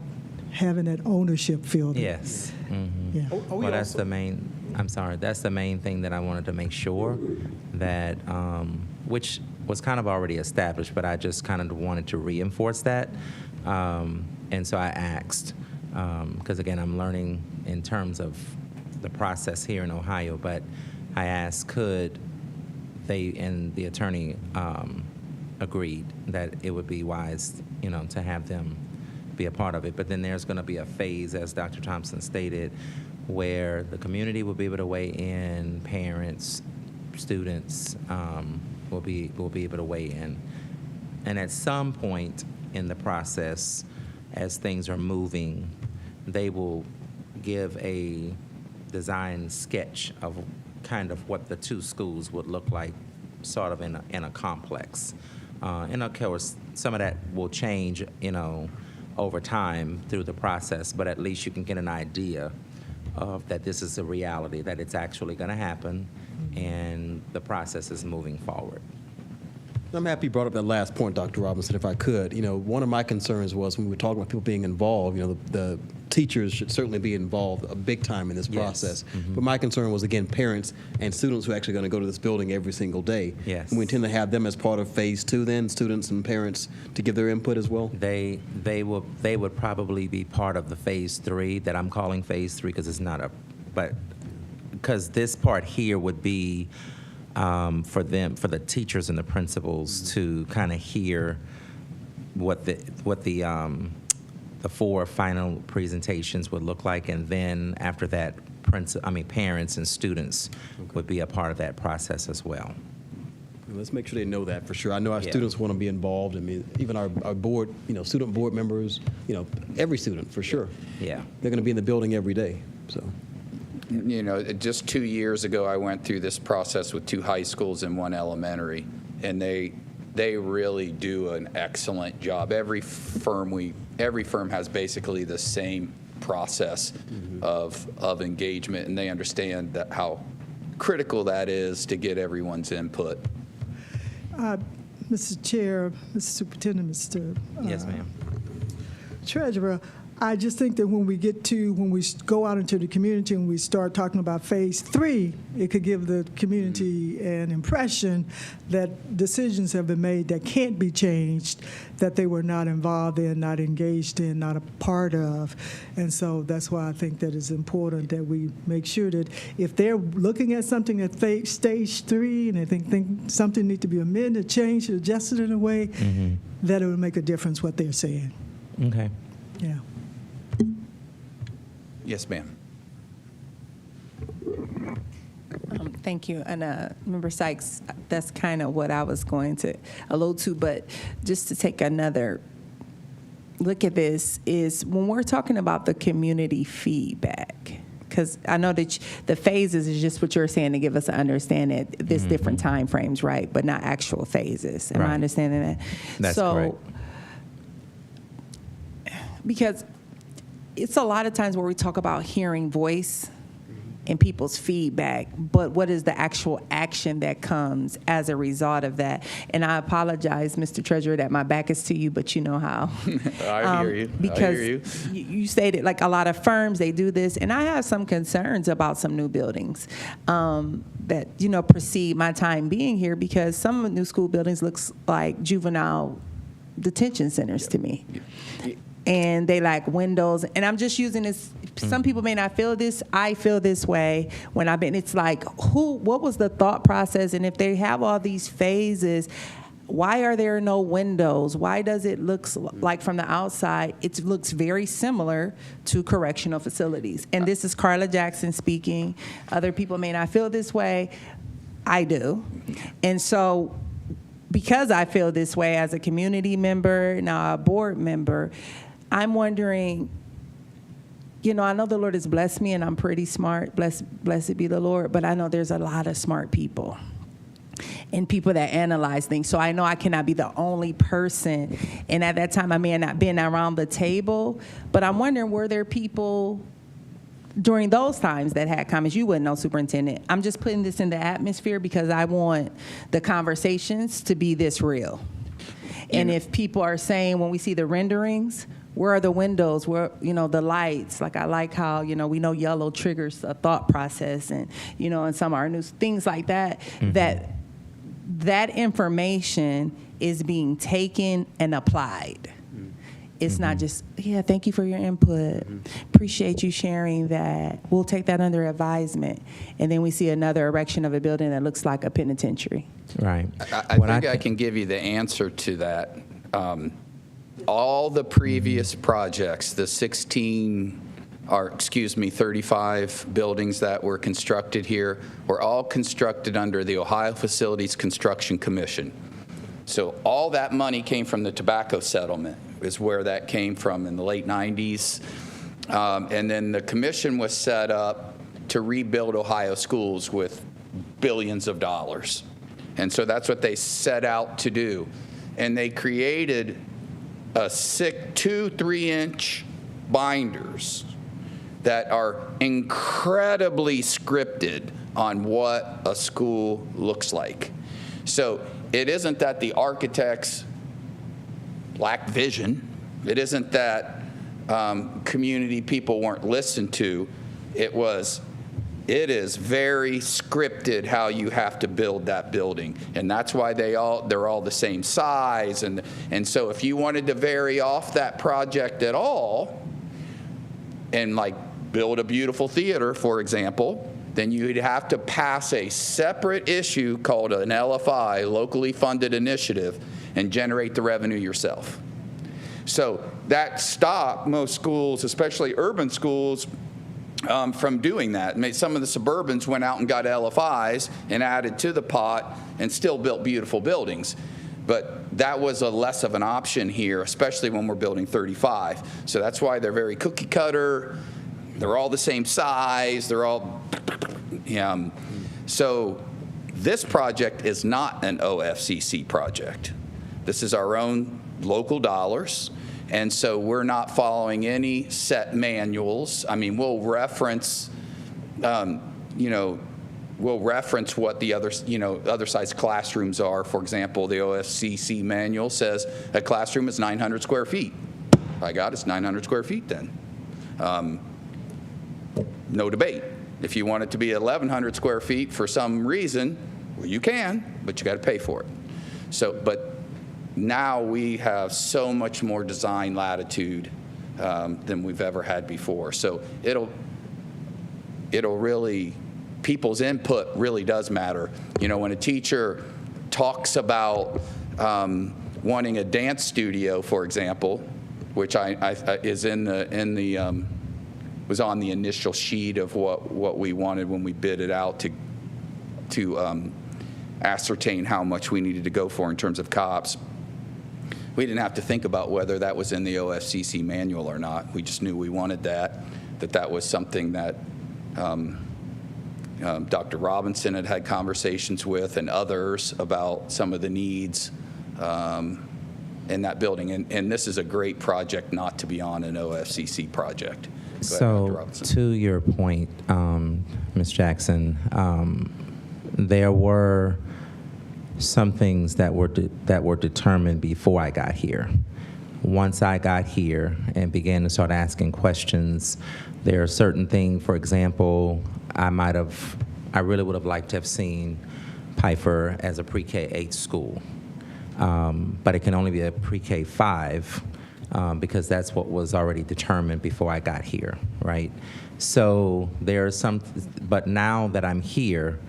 S3: having that ownership feeling.
S6: Yes.
S3: Yeah.
S1: Are we
S6: Well, that's
S1: also-
S6: the main. I'm sorry. That's the main thing that I wanted to make sure that, which was kind of already established, but I just kind of wanted to reinforce that. And so I asked, because again, I'm learning in terms of the process here in Ohio, but I asked, could they, and the attorney agreed that it would be wise, to have them be a part of it. But then there's going to be a phase, as Dr. Thompson stated, where the community will be able to weigh in, parents, students will be able to weigh in. And at some point in the process, as things are moving, they will give a design sketch of kind of what the two schools would look like, sort of in a complex. And of course, some of that will change, over time through the process, but at least you can get an idea of that this is a reality, that it's actually going to happen, and the process is moving forward.
S1: I'm happy you brought up that last point, Dr. Robinson, if I could. One of my concerns was when we were talking about people being involved, the teachers should certainly be involved big time in this
S6: Yes.
S1: process. But my concern was, again, parents and students who are actually going to go to this building every single day.
S6: Yes.
S1: And we intend to have them as part of phase 2 then, students and parents to give their input as well?
S6: They would probably be part of the phase 3 that I'm calling phase 3 because it's not because this part here would be for the teachers and the principals to kind of hear what the 4 final presentations would look like, and then after that, parents and students would be a part of that process as well.
S1: Let's make sure they know that for sure. I know our
S6: Yeah.
S1: students want to be involved. I mean, even our board, student board members, every student for sure.
S6: Yeah.
S1: They're going to be in the building every day, so.
S2: Just 2 years ago, I went through this process with 2 high schools and 1 elementary, and they really do an excellent job. Every firm has basically the same process of engagement, and they understand that how critical that is to get everyone's input.
S3: Mr. Chair, Mr. Superintendent, Mr.
S6: Yes, ma'am.
S3: Treasurer, I just think that when we go out into the community and we start talking about phase 3, it could give the community an impression that decisions have been made that can't be changed, that they were not involved in, not engaged in, not a part of. And so that's why I think that it's important that we make sure that if they're looking at something at stage 3 and they think something needs to be amended, changed, adjusted in a way, that it will make a difference what they're saying.
S6: Okay.
S3: Yeah.
S2: Yes, ma'am.
S5: Thank you. And Member Sykes, that's kind of what I was going to allude to, but just to take another look at this is when we're talking about the community feedback, because I know that the phases is just what you're saying to give us an understanding at this different time frames, right? But not actual phases. Am I
S6: Right.
S5: understanding that?
S6: That's correct.
S5: Because it's a lot of times where we talk about hearing voice and people's feedback, but what is the actual action that comes as a result of that? And I apologize, Mr. Treasurer, that my back is to you, but you know how.
S2: I hear you.
S5: Because
S2: I hear you.
S5: you stated, like a lot of firms, they do this, and I have some concerns about some new buildings that, precede my time being here, because some new school buildings looks like juvenile detention centers to me. And they lack windows. And I'm just using this. Some people may not feel this. I feel this way when I've been. It's like, what was the thought process? And if they have all these phases, why are there no windows? Why does it look like from the outside, it looks very similar to correctional facilities? And this is Carla Jackson speaking. Other people may not feel this way. I do. And so because I feel this way as a community member, now a board member, I'm wondering, I know the Lord has blessed me and I'm pretty smart, blessed be the Lord, but I know there's a lot of smart people. and people that analyze things. So I know I cannot be the only person. And at that time, I may have not been around the table, but I'm wondering, were there people during those times that had comments? You wouldn't know, Superintendent. I'm just putting this in the atmosphere because I want the conversations to be this real. And if people are saying, when we see the renderings, where are the windows? Where, the lights? Like, I like how, we know yellow triggers a thought process, and, in some of our news, things like that, that information is being taken and applied. It's not just, thank you for your input. Appreciate you sharing that. We'll take that under advisement. And then we see another erection of a building that looks like a penitentiary.
S6: Right.
S2: I think I can give you the answer to that. All the previous projects, the 35 buildings that were constructed here, were all constructed under the Ohio Facilities Construction Commission. So all that money came from the tobacco settlement, is where that came from in the late 90s. And then the commission was set up to rebuild Ohio schools with billions of dollars. And so that's what they set out to do. And they created a 3-inch binders that are incredibly scripted on what a school looks like. So it isn't that the architects lack vision. It isn't that community people weren't listened to. It is very scripted how you have to build that building, and that's why they're all the same size. And so if you wanted to vary off that project at all, and like build a beautiful theater, for example, then you'd have to pass a separate issue called an LFI, locally funded initiative, and generate the revenue yourself. So that stopped most schools, especially urban schools, from doing that. Some of the suburbans went out and got LFIs and added to the pot and still built beautiful buildings. But that was less of an option here, especially when we're building 35. So that's why they're very cookie cutter. They're all the same size. They're all, So this project is not an OFCC project. This is our own local dollars. And so we're not following any set manuals. I mean, we'll reference, what the other size classrooms are. For example, the OFCC manual says a classroom is 900 square feet. By God, it's 900 square feet then. No debate. If you want it to be 1,100 square feet for some reason, well, you can, but you got to pay for it. So, but now we have so much more design latitude than we've ever had before. So it'll really, people's input really does matter. When a teacher talks about wanting a dance studio, for example, which is was on the initial sheet of what we wanted when we bid it out to ascertain how much we needed to go for in terms of cops. We didn't have to think about whether that was in the OFCC manual or not. We just knew we wanted that was something that Dr. Robinson had conversations with and others about some of the needs in that building. And this is a great project not to be on an OFCC project. Go ahead, Dr. Robinson.
S6: To your point, Ms. Jackson, there were some things that were determined before I got here. Once I got here and began to start asking questions, there are certain things, for example, I really would have liked to have seen Pfeiffer as a pre-K-8 school, but it can only be a pre-K-5 because that's what was already determined before I got here, right? So there are some, but now that I'm here,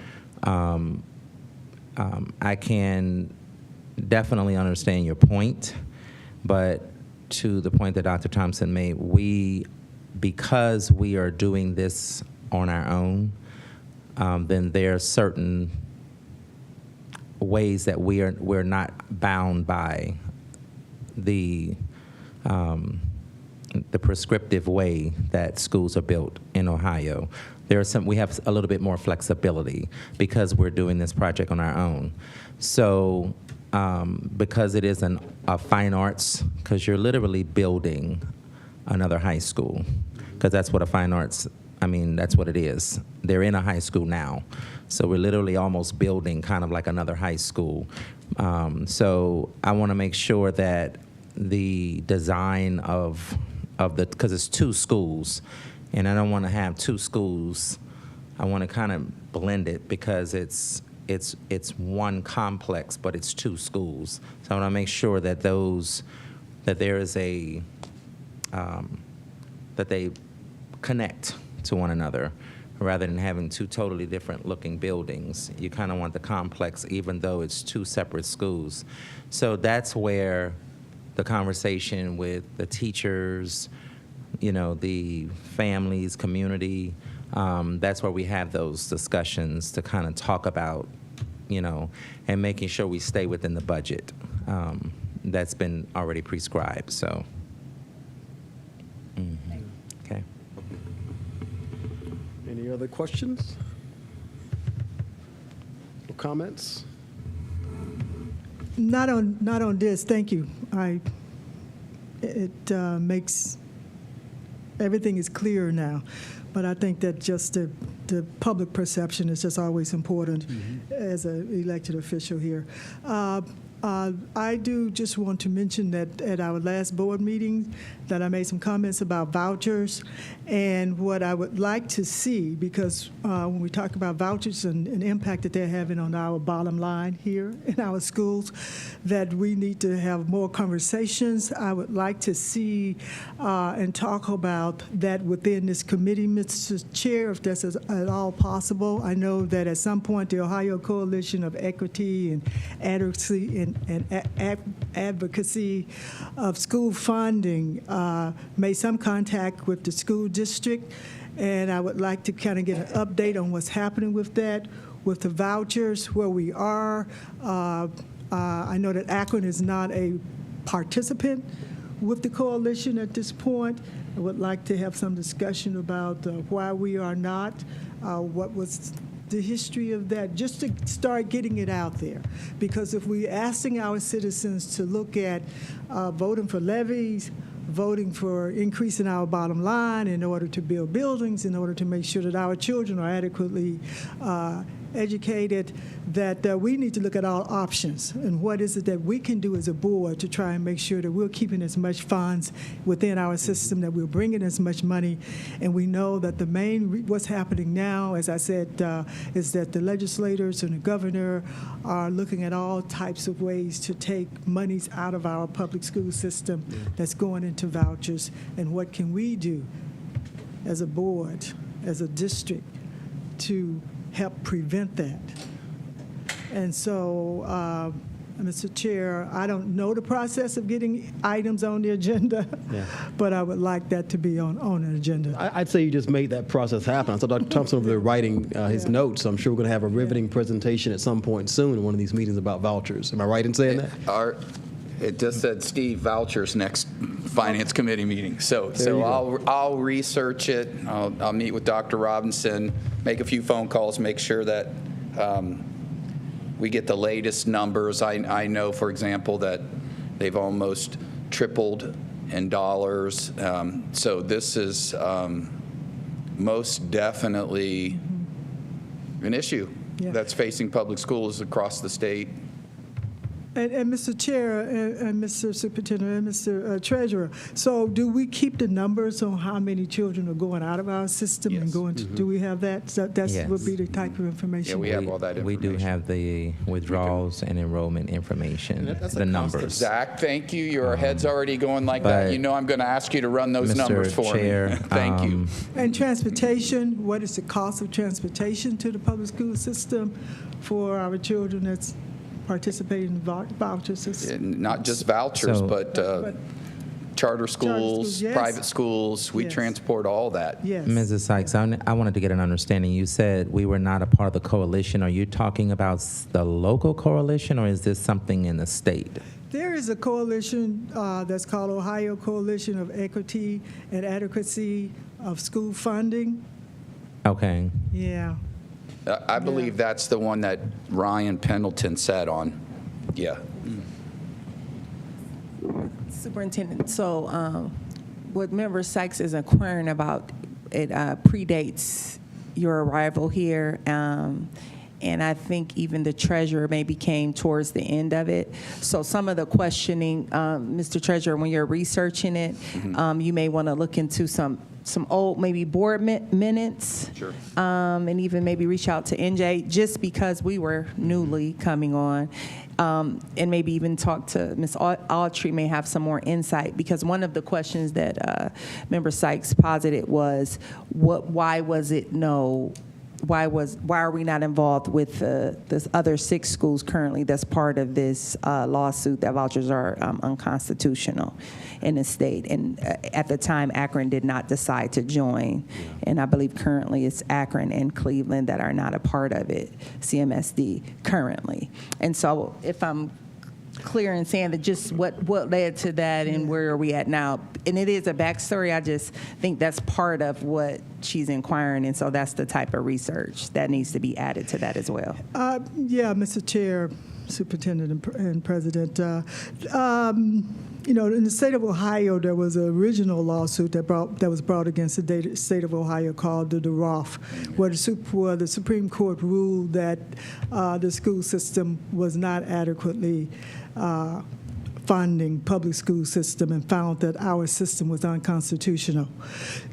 S6: I can definitely understand your point, but to the point that Dr. Thompson made, because we are doing this on our own, then there are certain ways that we're not bound by the the prescriptive way that schools are built in Ohio. We have a little bit more flexibility because we're doing this project on our own. So because it is a fine arts, because you're literally building another high school, because that's what a fine arts, that's what it is. They're in a high school now. So we're literally almost building kind of like another high school. So I want to make sure that the design of because it's two schools, and I don't want to have two schools. I want to kind of blend it because it's one complex, but it's two schools. So I want to make sure that there is that they connect to one another rather than having two totally different looking buildings. You kind of want the complex even though it's two separate schools. So that's where the conversation with the teachers, the families, community, that's where we have those discussions to kind of talk about, and making sure we stay within the budget that's been already prescribed. So, okay.
S1: Any other questions or comments?
S3: Not on this. Thank you. It makes everything is clearer now, but I think that just the public perception is just always important as an elected official here. I do just want to mention that at our last board meeting that I made some comments about vouchers and what I would like to see, because when we talk about vouchers and the impact that they're having on our bottom line here in our schools, that we need to have more conversations. I would like to see and talk about that within this committee, Mr. Chair, if that's at all possible. I know that at some point the Ohio Coalition of Equity and Advocacy of School Funding made some contact with the school district, and I would like to kind of get an update on what's happening with that, with the vouchers, where we are. I know that Akron is not a participant with the coalition at this point. I would like to have some discussion about why we are not, what was the history of that, just to start getting it out there. Because if we're asking our citizens to look at voting for levies, voting for increasing our bottom line in order to build buildings, in order to make sure that our children are adequately educated, that we need to look at all options and what is it that we can do as a board to try and make sure that we're keeping as much funds within our system, that we're bringing as much money. And we know that the main, what's happening now, as I said, is that the legislators and the governor are looking at all types of ways to take monies out of our public school system that's going into vouchers, and what can we do as a board, as a district, to help prevent that. And so, Mr. Chair, I don't know the process of getting items on the agenda, but I would like that to be on an agenda.
S1: I'd say you just made that process happen. I saw Dr. Thompson over there writing his notes. So I'm sure we're going to have a riveting presentation at some point soon in one of these meetings about vouchers. Am I right in saying that?
S2: It just said Steve vouchers next Finance Committee meeting. So I'll research it. I'll meet with Dr. Robinson, make a few phone calls, make sure that we get the latest numbers. I know, for example, that they've almost tripled in dollars. So this is most definitely an issue that's facing public schools across the state.
S3: And Mr. Chair, and Mr. Superintendent, and Mr. Treasurer, so do we keep the numbers on how many children are going out of our system and going to, do we have that? So that would be the type of information?
S2: Yeah, we have all that information.
S6: We do have the withdrawals and enrollment information, the numbers.
S2: Zach, thank you. Your head's already going like that. You know I'm going to ask you to run those numbers for
S6: Chair,
S2: me. Thank you.
S3: And transportation, what is the cost of transportation to the public school system for our children that's participating in the voucher system?
S2: Not just vouchers, but charter schools,
S3: yes.
S2: private schools. We
S3: Yes.
S2: transport all that.
S3: Yes.
S6: Mrs. Sykes, I wanted to get an understanding. You said we were not a part of the coalition. Are you talking about the local coalition, or is this something in the state?
S3: There is a coalition that's called Ohio Coalition of Equity and Adequacy of School Funding.
S6: Okay.
S3: Yeah.
S2: I believe that's the one that Ryan Pendleton sat on. Yeah.
S5: Superintendent, so what Member Sykes is inquiring about, it predates your arrival here, and I think even the treasurer maybe came towards the end of it. So some of the questioning, Mr. Treasurer, when you're researching it, you may want to look into some old maybe board minutes.
S2: Sure.
S5: And even maybe reach out to NJ, just because we were newly coming on. And maybe even talk to Ms. Autry, may have some more insight, because one of the questions that Member Sykes posited was, why are we not involved with this other 6 schools currently that's part of this lawsuit that vouchers are unconstitutional in the state? And at the time, Akron did not decide to join. And I believe currently it's Akron and Cleveland that are not a part of it, CMSD currently. And so if I'm clear in saying that, just what led to that and where are we at now, and it is a backstory, I just think that's part of what she's inquiring, and so that's the type of research that needs to be added to that as well.
S3: Yeah, Mr. Chair, Superintendent and President. In the state of Ohio, there was an original lawsuit that was brought against the state of Ohio called the Roth, where the Supreme Court ruled that the school system was not adequately funding public school system and found that our system was unconstitutional.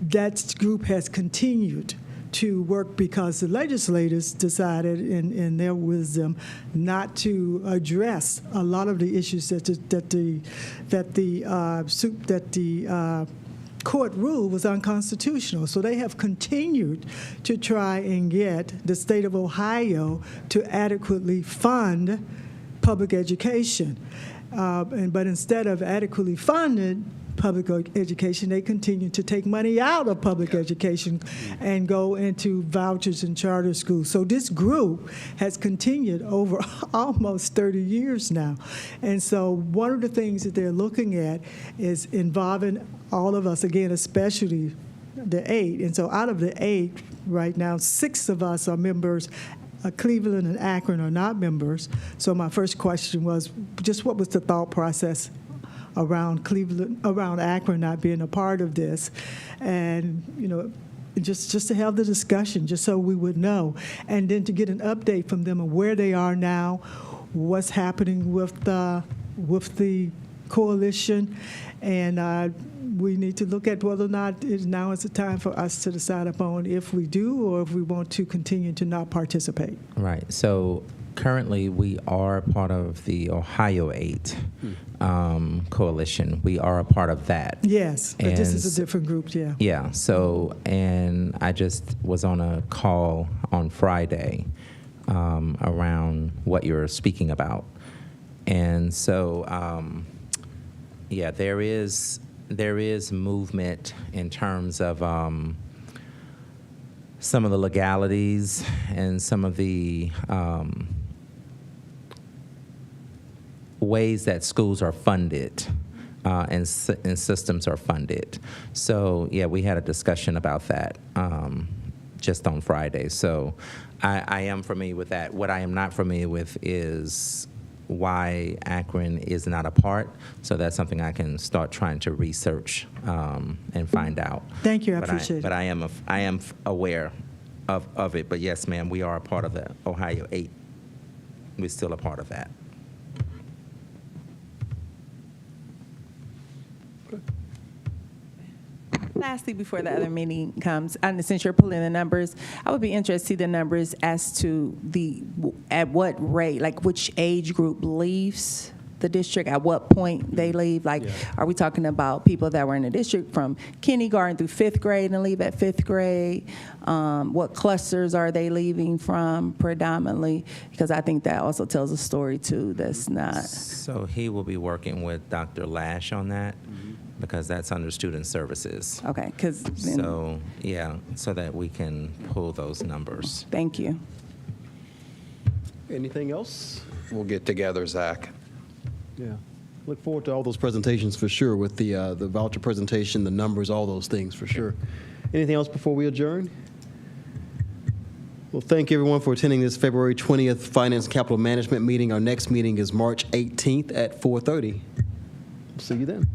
S3: That group has continued to work because the legislators decided in their wisdom not to address a lot of the issues that the court ruled was unconstitutional. So they have continued to try and get the state of Ohio to adequately fund public education. But instead of adequately funded public education, they continue to take money out of public education and go into vouchers and charter schools. So this group has continued over almost 30 years now. And so one of the things that they're looking at is involving all of us, again, especially the 8. And so out of the 8 right now, 6 of us are members. Cleveland and Akron are not members. So my first question was just what was the thought process around Akron not being a part of this, and just to have the discussion, just so we would know, and then to get an update from them on where they are now, what's happening with the coalition, and we need to look at whether or not now is the time for us to decide upon if we do or if we want to continue to not participate.
S6: Right. So currently, we are part of the Ohio 8 coalition. We are a part of that.
S3: Yes, but this
S6: And
S3: is a different group, yeah.
S6: Yeah. So, and I just was on a call on Friday around what you're speaking about. And so, yeah, there is movement in terms of some of the legalities and some of the ways that schools are funded and systems are funded. So, yeah, we had a discussion about that just on Friday. So I am familiar with that. What I am not familiar with is why Akron is not a part. So that's something I can start trying to research and find out.
S3: Thank you, I appreciate it.
S6: But I am aware of it. But yes, ma'am, we are a part of the Ohio 8. We're still a part of that.
S5: Lastly, before the other meeting comes, and since you're pulling the numbers, I would be interested to see the numbers as to at what rate, like which age group leaves the district, at what point they leave. Like, are we talking about people that were in the district from kindergarten through 5th grade and leave at 5th grade? What clusters are they leaving from predominantly? Because I think that also tells a story too that's not.
S6: So he will be working with Dr. Lash on that. because that's under student services.
S5: Okay, because
S6: So, yeah, so that we can pull those numbers.
S5: thank you.
S1: Anything else?
S2: We'll get together, Zach.
S1: Yeah. Look forward to all those presentations for sure, with the voucher presentation, the numbers, all those things for sure. Anything else before we adjourn? Well, thank you everyone for attending this February 20th Finance and Capital Management meeting. Our next meeting is March 18th at 4:30. See you then.